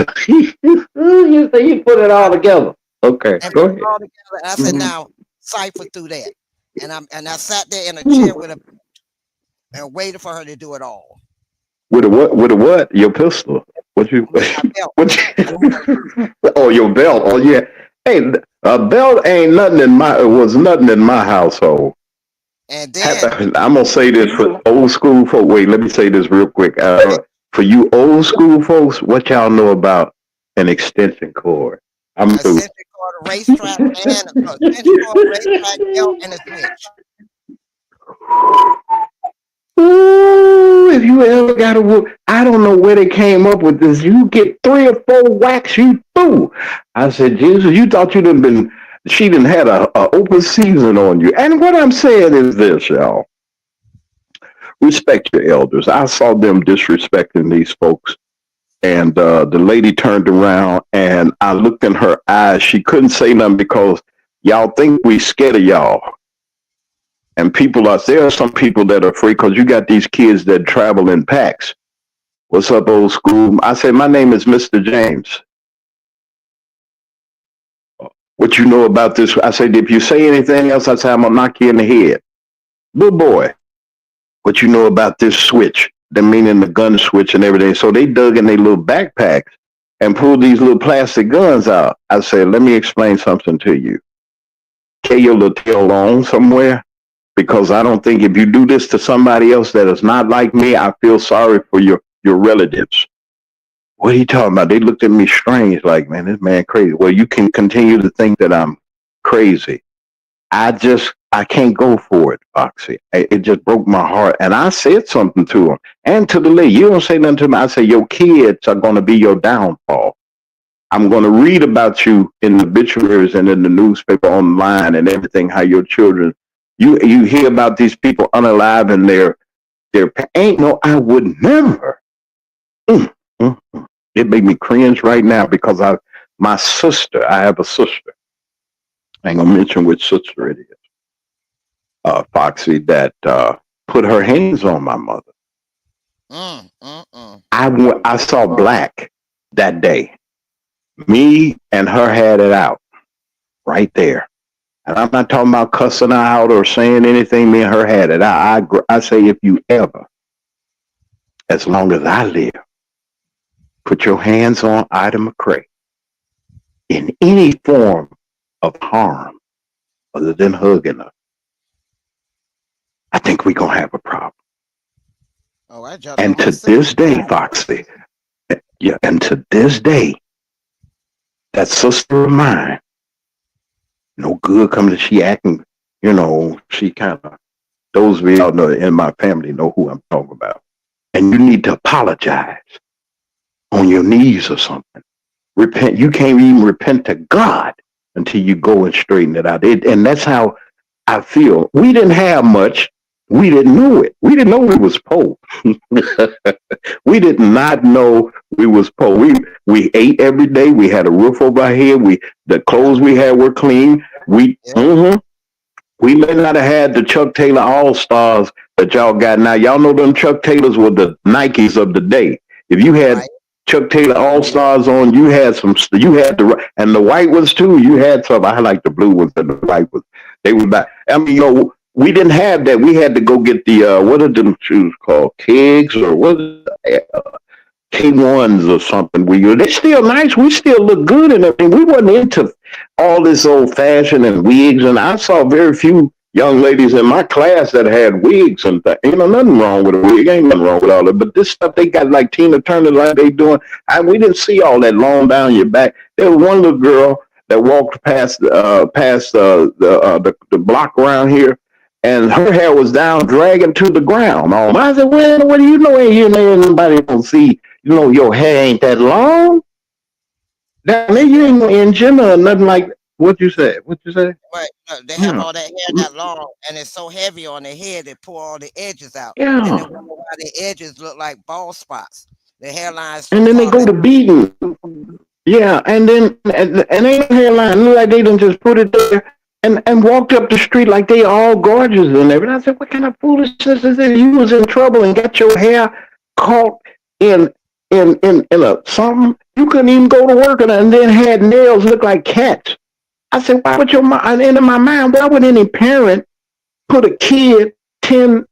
say you put it all together. Okay, And go put it ahead. all together. I said, Mhm. "Now cipher through that." And I sat there in a chair with her and waited for her to do it all. With a what? With a what? Your pistol? What you? With my belt. What? I had Oh, your belt. Oh, yeah. Hey, a belt ain't nothing in my. It was nothing in my household. and then I'm gonna say this for old school folk. Wait, let me say this real quick. For you old school folks, what y'all know about an extension cord? I'm a new. extension cord, a racetrack, and a extension cord, racetrack belt, and a switch. Ooh, if you ever got a whoop, I don't know where they came up with this. You get 3 or 4 whacks, you fool. I said, Jesus, you thought you'd have been, she done had a open season on you. And what I'm saying is this, y'all. Respect your elders. I saw them disrespecting these folks. And the lady turned around and I looked in her eyes. She couldn't say nothing because y'all think we scared of y'all. And there are some people that are afraid because you got these kids that travel in packs. What's up, old school? I said, my name is Mr. James. What you know about this? I said, if you say anything else, I said, I'm going to knock you in the head. Little boy, what you know about this switch? The meaning the gun switch and everything. So they dug in their little backpacks and pulled these little plastic guns out. I said, let me explain something to you. Carry your little tail on somewhere. Because I don't think if you do this to somebody else that is not like me, I feel sorry for your relatives. What are you talking about? They looked at me strange, like, man, this man crazy. Well, you can continue to think that I'm crazy. I can't go for it, Foxy. It just broke my heart. And I said something to him and to the lady. You don't say nothing to me. I say, your kids are going to be your downfall. I'm going to read about you in the obituaries and in the newspaper online and everything, how your children, you hear about these people unalive and their ain't no, I would never. Mm, mm, mm. It made me cringe right now because my sister, I have a sister. I ain't going to mention which sister it is, Foxy, that put her hands on my mother. I saw black that day. Me and her had it out right there. And I'm not talking about cussing her out or saying anything. Me and her had it out. I say, if you ever, as long as I live, put your hands on Ida McCrae in any form of harm other than hugging her, I think we're going to have a problem. Oh, I jumped on And my to sister. this day, Foxy, yeah, and to this day, that sister of mine, no good comes to she acting, she kind of, those of y'all know in my family know who I'm talking about. And you need to apologize on your knees or something. Repent. You can't even repent to God until you go and straighten it out. And that's how I feel. We didn't have much. We didn't know it. We didn't know we was poor. We did not know we was poor. We ate every day. We had a roof over our head. The clothes we had were clean. We may not have had the Chuck Taylor All Stars that y'all got now. Y'all know them Chuck Taylors were the Nikes of the day. If you had Chuck Taylor All Stars on, you had and the white ones too. You had some. I like the blue ones and the white ones. They were back. I mean, we didn't have that. We had to go get the what are them shoes called? Kigs or what? K1s or something. They're still nice. We still look good and everything. We wasn't into all this old fashioned and wigs. And I saw very few young ladies in my class that had wigs and nothing wrong with a wig. Ain't nothing wrong with all that. But this stuff they got like Tina Turner, like they doing. We didn't see all that long down your back. There was one little girl that walked past the block around here. And her hair was down, dragging to the ground. I said, well, what do you know? Ain't here, nobody don't see. Your hair ain't that long. Now, you ain't no engine or nothing like that. What you say? What you say? But they have Yeah. all that hair that long, and it's so heavy on their head, they pull all the edges out, and Yeah. then wonder why the edges look like bald spots. The hairline is so And then they far go back. to beating. Yeah, and then and ain't no hairline. Look like they done just put it there and walked up the street like they all gorgeous and everything. I said, what kind of foolishness is this? You was in trouble and got your hair caught in in a something. You couldn't even go to work and then had nails look like cats. I said, why would your mom? And in my mind, why would any parent put a kid 10,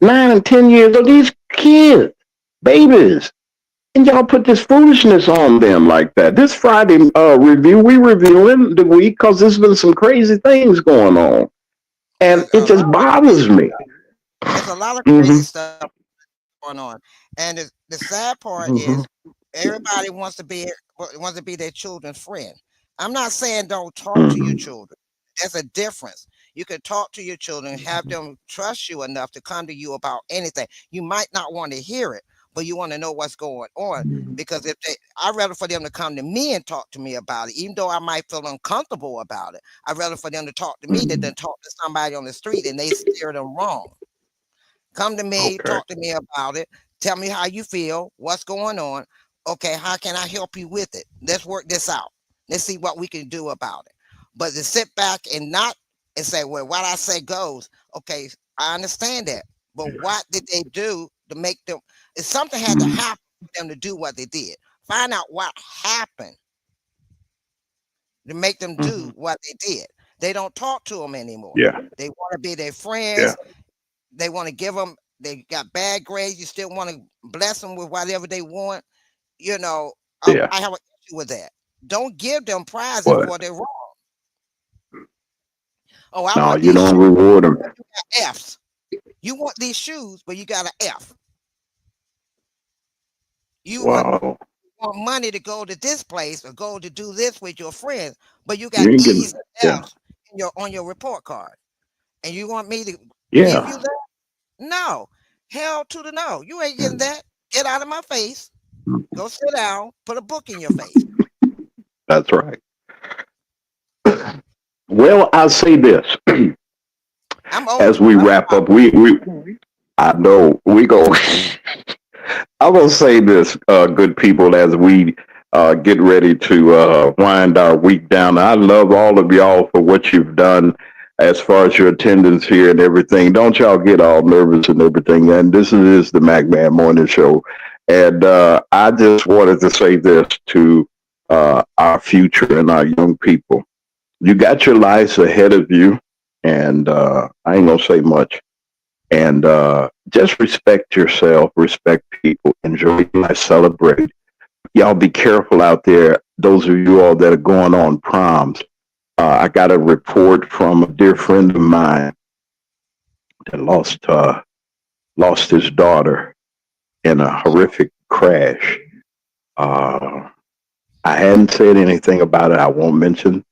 9 and 10 years old? These kids, babies. And y'all put this foolishness on them like that. This Friday review, we reviewing the week because there's been some crazy things going on, and There's it a just lot of bothers me. there's a lot of Hmm. crazy stuff going on, and the sad part Hmm. is everybody wants to be their children's friend. I'm not saying don't talk to your Hmm. children. There's a difference. You can talk to your children, have them trust you enough to come to you about anything. You might not want to hear it, but you want to know what's going on. Because I'd rather for them to come to me and talk to me about it, even though I might feel uncomfortable about it. I'd rather for them to talk to me than talk to somebody on the street and they steer them wrong. Come to me, Okay. talk to me about it. Tell me how you feel, what's going on. Okay, how can I help you with it? Let's work this out. Let's see what we can do about it. But to sit back and not and say, well, what I say goes, okay, I understand that. But what did they do to make them? If something had to happen for them to do what they did, find out what happened to make them do what they did. They don't talk to them anymore. Yeah. They want to be their Yeah. friends. They want to give them. They got bad grades. You still want to bless them with whatever they want. You know, Yeah. I have an issue with that. Don't give them prizes What? before they're wrong. Oh, I No, want you these shoes. don't reward them. You got F's. You want these shoes, but you got an F. You Wow. want money to go to this place or go to do this with your friends, but you You got ain't E's getting. and Yeah. F's on your report card. And you want me to give Yeah. you that? No. Hell to the no. You ain't getting that. Get out of my face. Go sit down. Put a book in your face. That's right. Well, I'll say this I'm old as we school. wrap up. We I know we go. I'm gonna say this, good people, as we get ready to wind our week down. I love all of y'all for what you've done as far as your attendance here and everything. Don't y'all get all nervous and everything. And this is the MacMan Morning Show. And I just wanted to say this to our future and our young people. You got your lives ahead of you, and I ain't gonna say much. And just respect yourself, respect people, enjoy life, celebrate. Y'all be careful out there. Those of you all that are going on proms. I got a report from a dear friend of mine that lost his daughter in a horrific crash. I hadn't said anything about it. I won't mention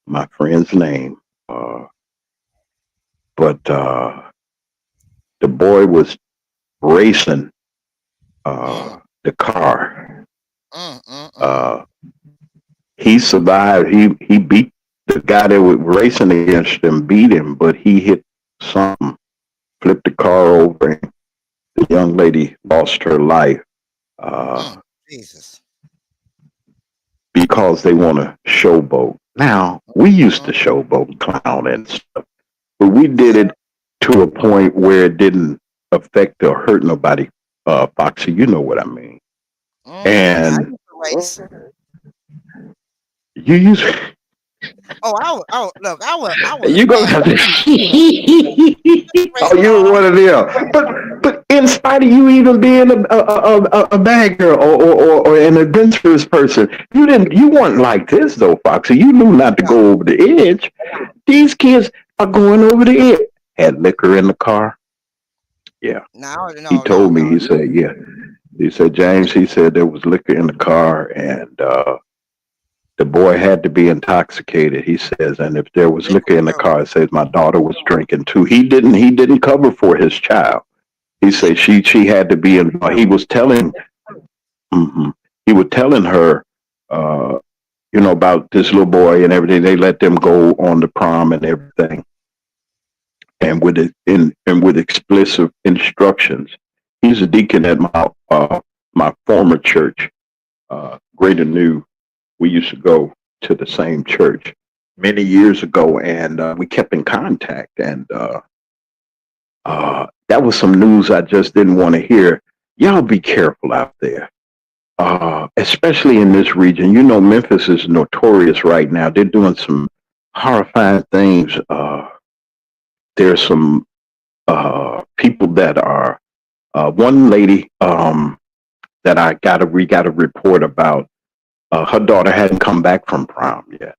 my friend's name, but the boy was racing the car. He survived. He beat the guy that was racing against him, beat him, but he hit something, flipped the car over, and the young lady lost her life Jesus. because they want to showboat. Now, we used to showboat and clown and stuff, but we did it to a point where it didn't affect or hurt nobody. Foxy, you know what I mean. I And used to race. you use Look, I was you a gonna bad have to. Oh, you were one of them. But in spite of you even being a bagger or an adventurous person, you weren't like this though, Foxy. You knew not to go over the edge. These kids are going over the edge. Had liquor in the car. Yeah. He told me. He said, yeah. He said, James. He said there was liquor in the car, and the boy had to be intoxicated. He says, and if there was liquor in the car, it says my daughter was drinking too. He didn't cover for his child. He said she had to be in. He was telling her, about this little boy and everything. They let them go on the prom and everything, and with it and with explicit instructions. He's a deacon at my former church, Greater New. We used to go to the same church many years ago, and we kept in contact. And that was some news I just didn't want to hear. Y'all be careful out there, especially in this region. Memphis is notorious right now. They're doing some horrifying things. There's some people that are one lady that we got a report about. Her daughter hadn't come back from prom yet,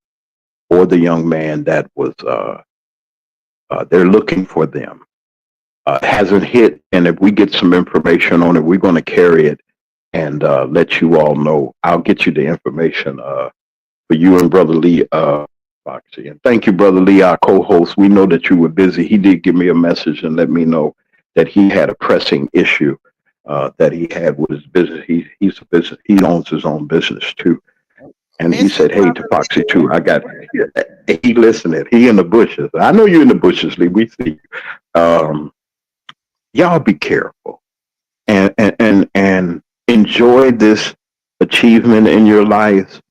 or the young man that was they're looking for them hasn't hit. And if we get some information on it, we're going to carry it and let you all know. I'll get you the information for you and Brother Lee Foxy. And thank you, Brother Lee, our co-host. We know that you were busy. He did give me a message and let me know that he had a pressing issue that he had with his business. He's a business. He owns his own business too. And he said, "Hey, to Foxy too. I got." He listening. He in the bushes. I know you in the bushes, Lee. We see you. Y'all be careful and enjoy this achievement in your life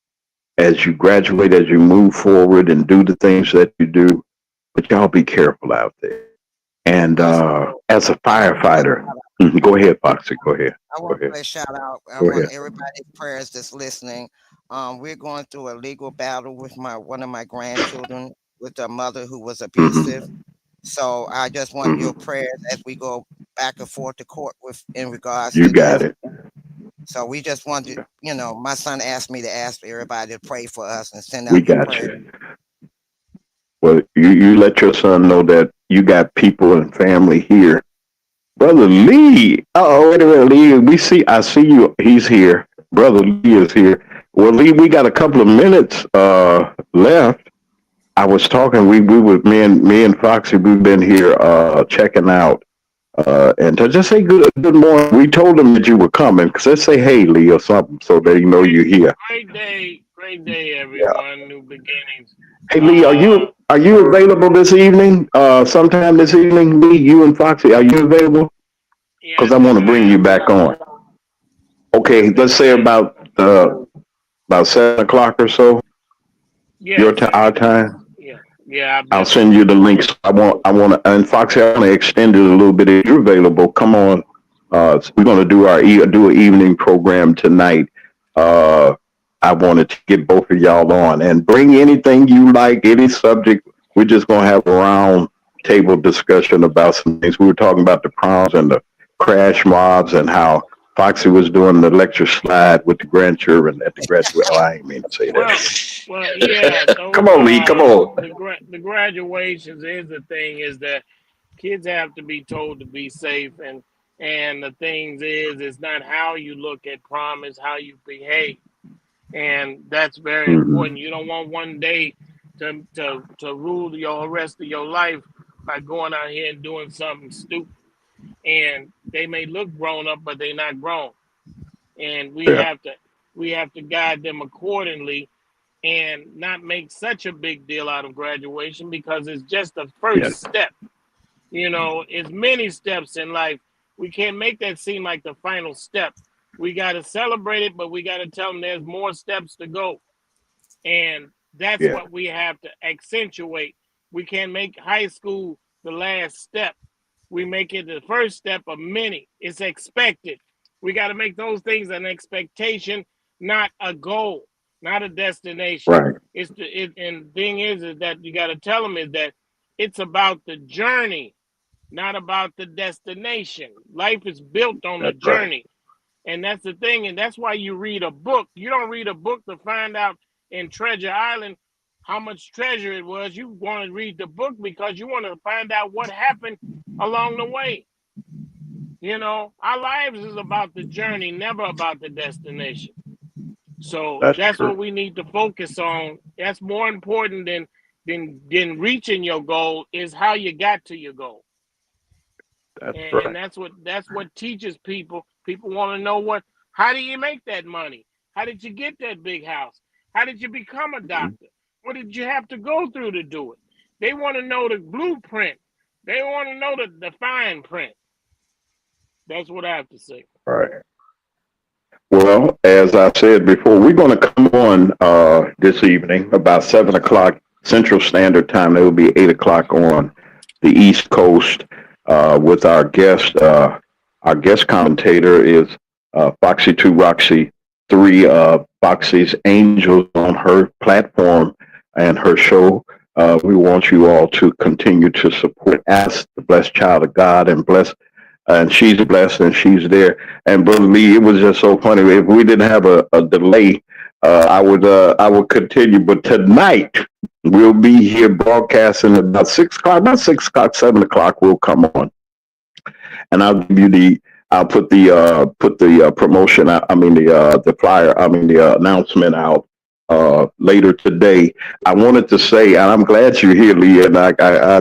as you graduate, as you move forward and do the things that you do. But y'all be careful out there. And as a firefighter, go ahead, Foxy. Go ahead. I want to say shout out. I Go want ahead. everybody's prayers that's listening. We're going through a legal battle with one of my grandchildren with a mother who was abusive. So I just want your prayers as we go back and forth to court in regards You to got this. it. So we just want to, my son asked me to ask everybody to pray for us and send We out your got prayers. you. Well, you let your son know that you got people and family here. Brother Lee. Oh, wait a minute, Lee. I see you. He's here. Brother Lee is here. Well, Lee, we got a couple of minutes left. I was talking. We were me and Foxy. We've been here checking out. And to just say good morning. We told them that you were coming. Cause let's say hey, Lee, or something, so they know you're here. Great day, everyone. Yeah. New beginnings. Hey, Lee, are you available this evening? Sometime this evening, Lee, you and Foxy, are you available? Because I want to bring you back on. Okay, let's say about 7 o'clock or so. Yeah, Our time. yeah. I'll send you the links. I want to, and Foxy, I want to extend it a little bit. If you're available, come on. We're going to do do an evening program tonight. I wanted to get both of y'all on and bring anything you like, any subject. We're just going to have a round table discussion about some things. We were talking about the proms and the crash mobs and how Foxy was doing the lecture slide with the grandchildren at the graduate. Oh, I ain't mean to say that. Well, yeah. Come on, Lee. Come on. The graduations is the thing is that kids have to be told to be safe, and the things is it's not how you look at prom, it's how you behave, and that's very important. You don't want one day to rule your rest of your life by going out here and doing something stupid. And they may look grown up, but they're not grown. And we have to guide them accordingly and not make such a big deal out of graduation because it's just the first step. It's many steps in life. We can't make that seem like the final step. We got to celebrate it, but we got to tell them there's more steps to go. And that's what we have to accentuate. We can't make high school the last step. We make it the first step of many. It's expected. We got to make those things an expectation, not a goal, not a destination. Right. And the thing is that you got to tell them is that it's about the journey, not about the destination. Life is built on the journey. Right. And that's the thing. And that's why you read a book. You don't read a book to find out in Treasure Island how much treasure it was. You want to read the book because you want to find out what happened along the way. Our lives is about the journey, never about the destination. So that's what we need to focus on. That's more important than reaching your goal is how you got to your goal. And that's what teaches people. People want to know how do you make that money? How did you get that big house? How did you become a doctor? What did you have to go through to do it? They want to know the blueprint. They want to know the fine print. That's what I have to say. All right. Well, as I said before, we're going to come on this evening about 7 o'clock Central Standard Time. It will be 8 o'clock on the East Coast with our guest. Our guest commentator is Foxy 2 Roxy 3, Foxy's Angels on her platform and her show. We want you all to continue to support us, the blessed child of God, and bless. And she's blessed, and she's there. And Brother Lee, it was just so funny. If we didn't have a delay, I would continue. But tonight we'll be here broadcasting about 6 o'clock. About 6 o'clock, 7 o'clock, we'll come on, and I'll give you I'll put the promotion. The flyer. The announcement out later today. I wanted to say, and I'm glad you're here, Lee. And I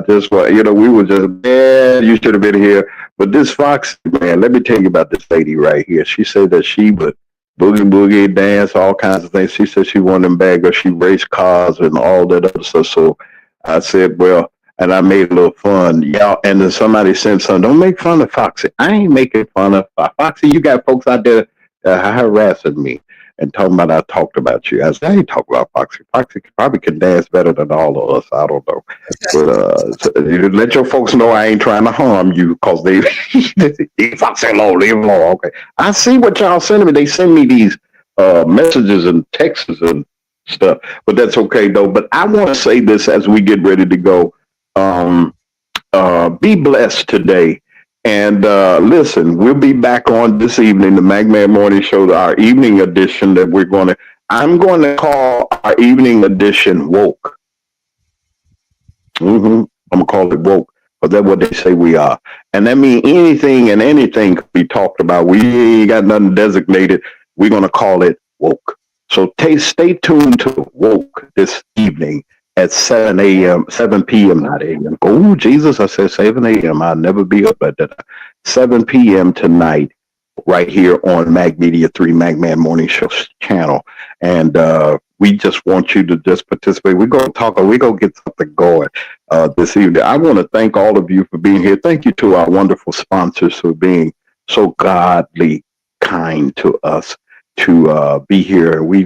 just, we were just, man, you should have been here. But this Fox, man, let me tell you about this lady right here. She said that she would boogie, dance, all kinds of things. She said she wanted them bad girls. She raced cars and all that other stuff. So I said, well, and I made a little fun. Y'all, and then somebody said something, don't make fun of Foxy. I ain't making fun of Foxy. You got folks out there harassing me and talking about I talked about you. I said, I ain't talk about Foxy. Foxy probably can dance better than all of us. I don't know. But so you let your folks know I ain't trying to harm you because they Foxy alone, leave them alone. Okay. I see what y'all sending me. They send me these messages and texts and stuff. But that's okay though. But I want to say this as we get ready to go. Be blessed today. And listen, we'll be back on this evening, the MacMan Morning Show, our evening edition that I'm going to call our evening edition Woke. I'm going to call it Woke, because that's what they say we are. And that means anything and anything could be talked about. We ain't got nothing designated. We're going to call it Woke. So stay tuned to Woke this evening at 7 p.m., not a.m. Oh, Jesus, I said 7 a.m. I'll never be up at that. 7 p.m. tonight, right here on Mag Media 3 MacMan Morning Show channel. And we just want you to just participate. We're going to talk, we're going to get something going this evening. I want to thank all of you for being here. Thank you to our wonderful sponsors for being so godly kind to us to be here. We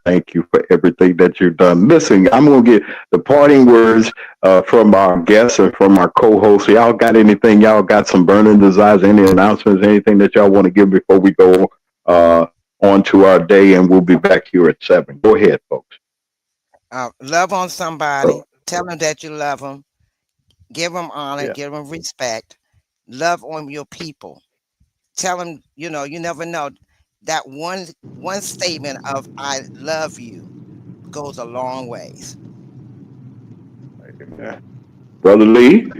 thank you for everything that you've done. Listen, I'm going to get the parting words from our guests and from our co-hosts. Y'all got anything? Y'all got some burning desires, any announcements, anything that y'all want to give before we go on to our day? And we'll be back here at 7. Go ahead, folks. Love on somebody. Tell them that you love them. Give them honor. Give them respect. Love on your people. Tell them, you never know. That one statement of "I love you" goes a long ways. Brother Lee?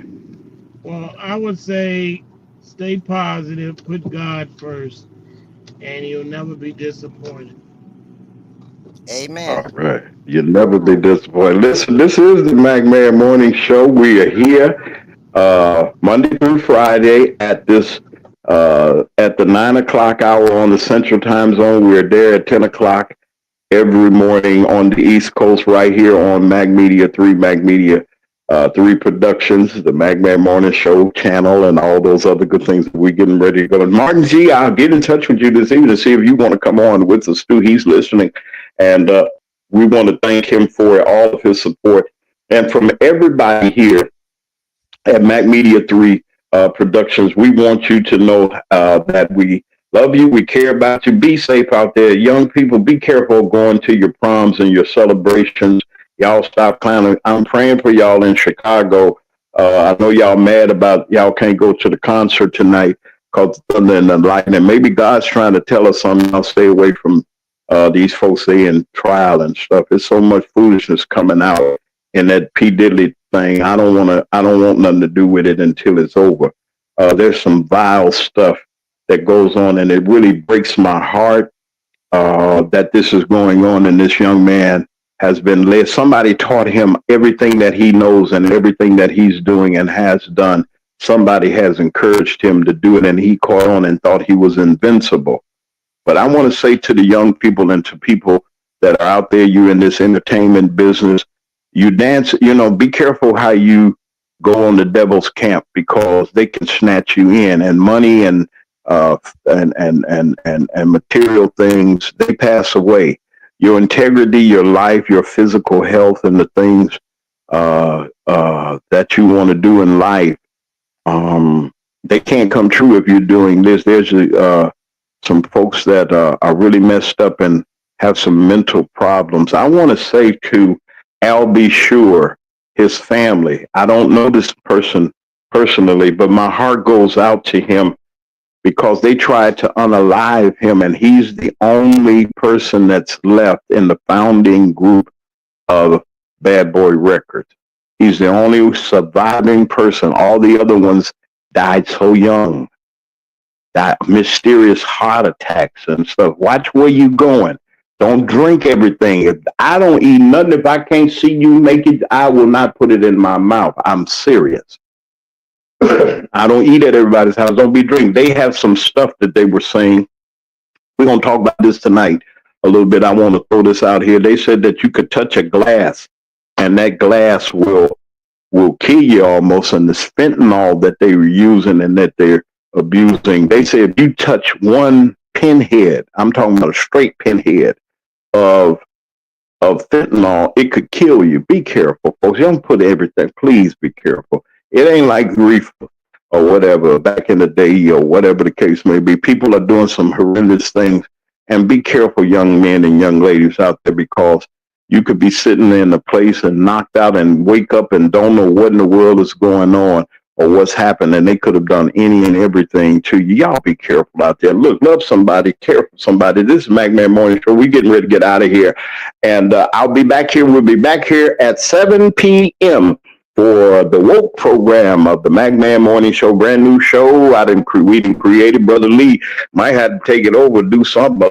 Well, I would say stay positive, put God first, and you'll never be disappointed. Amen. All right. You'll never be disappointed. Listen, this is the MacMan Morning Show. We are here Monday through Friday at the 9 o'clock hour on the Central Time Zone. We're there at 10 o'clock every morning on the East Coast, right here on Mag Media 3 Productions, the MacMan Morning Show channel, and all those other good things that we're getting ready to go. Martin G, I'll get in touch with you this evening to see if you want to come on with us too. He's listening, and we want to thank him for all of his support. And from everybody here at Mag Media 3 Productions, we want you to know that we love you, we care about you. Be safe out there. Young people, be careful going to your proms and your celebrations. Y'all stop clowning. I'm praying for y'all in Chicago. I know y'all mad about y'all can't go to the concert tonight because of the lightning. Maybe God's trying to tell us something. I'll stay away from these folks. They in trial and stuff. There's so much foolishness coming out in that P. Diddy thing. I don't want nothing to do with it until it's over. There's some vile stuff that goes on, and it really breaks my heart that this is going on, and this young man has been led. Somebody taught him everything that he knows and everything that he's doing and has done. Somebody has encouraged him to do it, and he caught on and thought he was invincible. But I want to say to the young people and to people that are out there. You in this entertainment business. You dance. Be careful how you go on the devil's camp, because they can snatch you in, and money and material things, they pass away. Your integrity, your life, your physical health, and the things that you want to do in life, they can't come true if you're doing this. There's some folks that are really messed up and have some mental problems. I want to say to Al B. Sure, his family, I don't know this person personally, but my heart goes out to him, because they tried to unalive him, and he's the only person that's left in the founding group of Bad Boy Records. He's the only surviving person. All the other ones died so young, died mysterious heart attacks and stuff. Watch where you going. Don't drink everything. If I don't eat nothing, if I can't see you make it, I will not put it in my mouth. I'm serious. I don't eat at everybody's house. Don't be drinking. They have some stuff that they were saying. We're going to talk about this tonight a little bit. I want to throw this out here. They said that you could touch a glass, and that glass will kill you almost. And this fentanyl that they were using and that they're abusing, they said if you touch one pinhead, I'm talking about a straight pinhead of fentanyl, it could kill you. Be careful, folks. You don't put everything. Please be careful. It ain't like grief or whatever back in the day, or whatever the case may be. People are doing some horrendous things, and be careful, young men and young ladies out there, because you could be sitting in a place and knocked out and wake up and don't know what in the world is going on or what's happened, and they could have done any and everything to you. Y'all be careful out there. Look, love somebody, care for somebody. This is MacMan Morning Show. We're getting ready to get out of here, and I'll be back here. We'll be back here at 7 p.m. for the woke program of the MacMan Morning Show, brand new show. We didn't create it. Brother Lee might have to take it over, do something,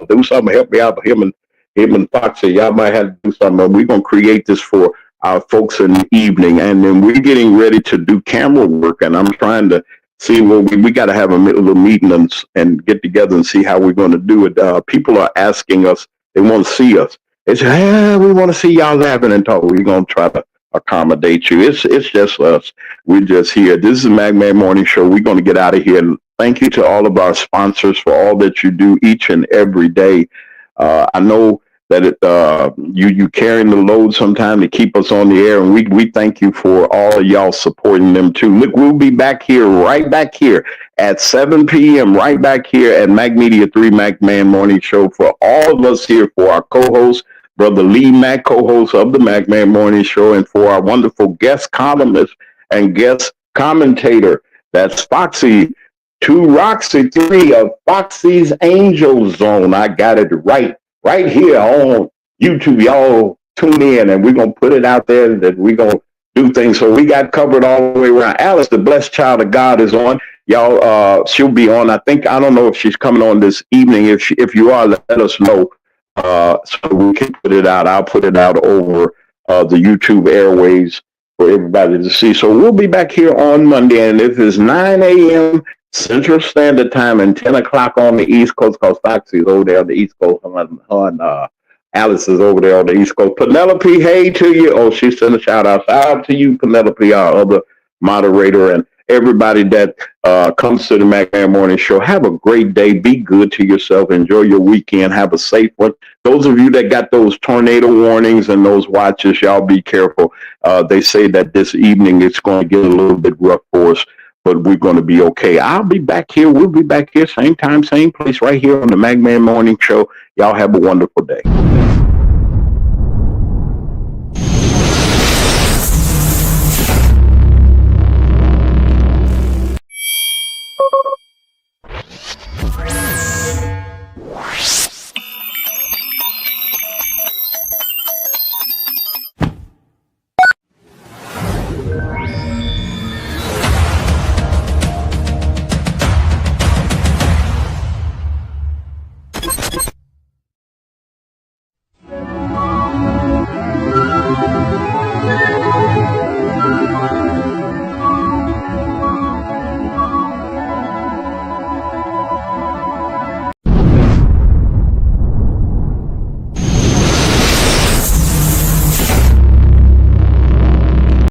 help me out. Him and Foxy, y'all might have to do something. We're gonna create this for our folks in the evening, and then we're getting ready to do camera work. And I'm trying to see what we got to have a little meeting and get together and see how we're going to do it. People are asking us; they want to see us. They say, "Hey, we want to see y'all laughing and talk." We're gonna try to accommodate you. It's just us. We're just here. This is the MacMan Morning Show. We're going to get out of here. Thank you to all of our sponsors for all that you do each and every day. I know that you carrying the load sometime to keep us on the air, and we thank you for all of y'all supporting them too. Look, we'll be right back here at 7 p.m. right back here at Mac Media 3 MacMan Morning Show. For all of us here, for our co-host Brother Lee Mack, co-host of the MacMan Morning Show, and for our wonderful guest columnist and guest commentator, that's Foxy 2 Roxy 3 of Foxy's Angel Zone. I got it right here on YouTube. Y'all tune in, and we're going to put it out there that we're going to do things. So we got covered all the way around. Alice, the blessed child of God, is on. Y'all, she'll be on. I don't know if she's coming on this evening. If you are, let us know. So we can put it out. I'll put it out over the YouTube airways for everybody to see. So we'll be back here on Monday, and if it's 9 a.m. Central Standard Time and 10 o'clock on the East Coast, because Foxy is over there on the East Coast, and Alice is over there on the East Coast. Penelope, hey to you. Oh, she sent a shout out to you, Penelope, our other moderator, and everybody that comes to the MacMan Morning Show. Have a great day. Be good to yourself. Enjoy your weekend. Have a safe one. Those of you that got those tornado warnings and those watches, y'all be careful. They say that this evening it's going to get a little bit rough for us, but we're going to be okay. I'll be back here. We'll be back here, same time, same place, right here on the MacMan Morning Show. Y'all have a wonderful day.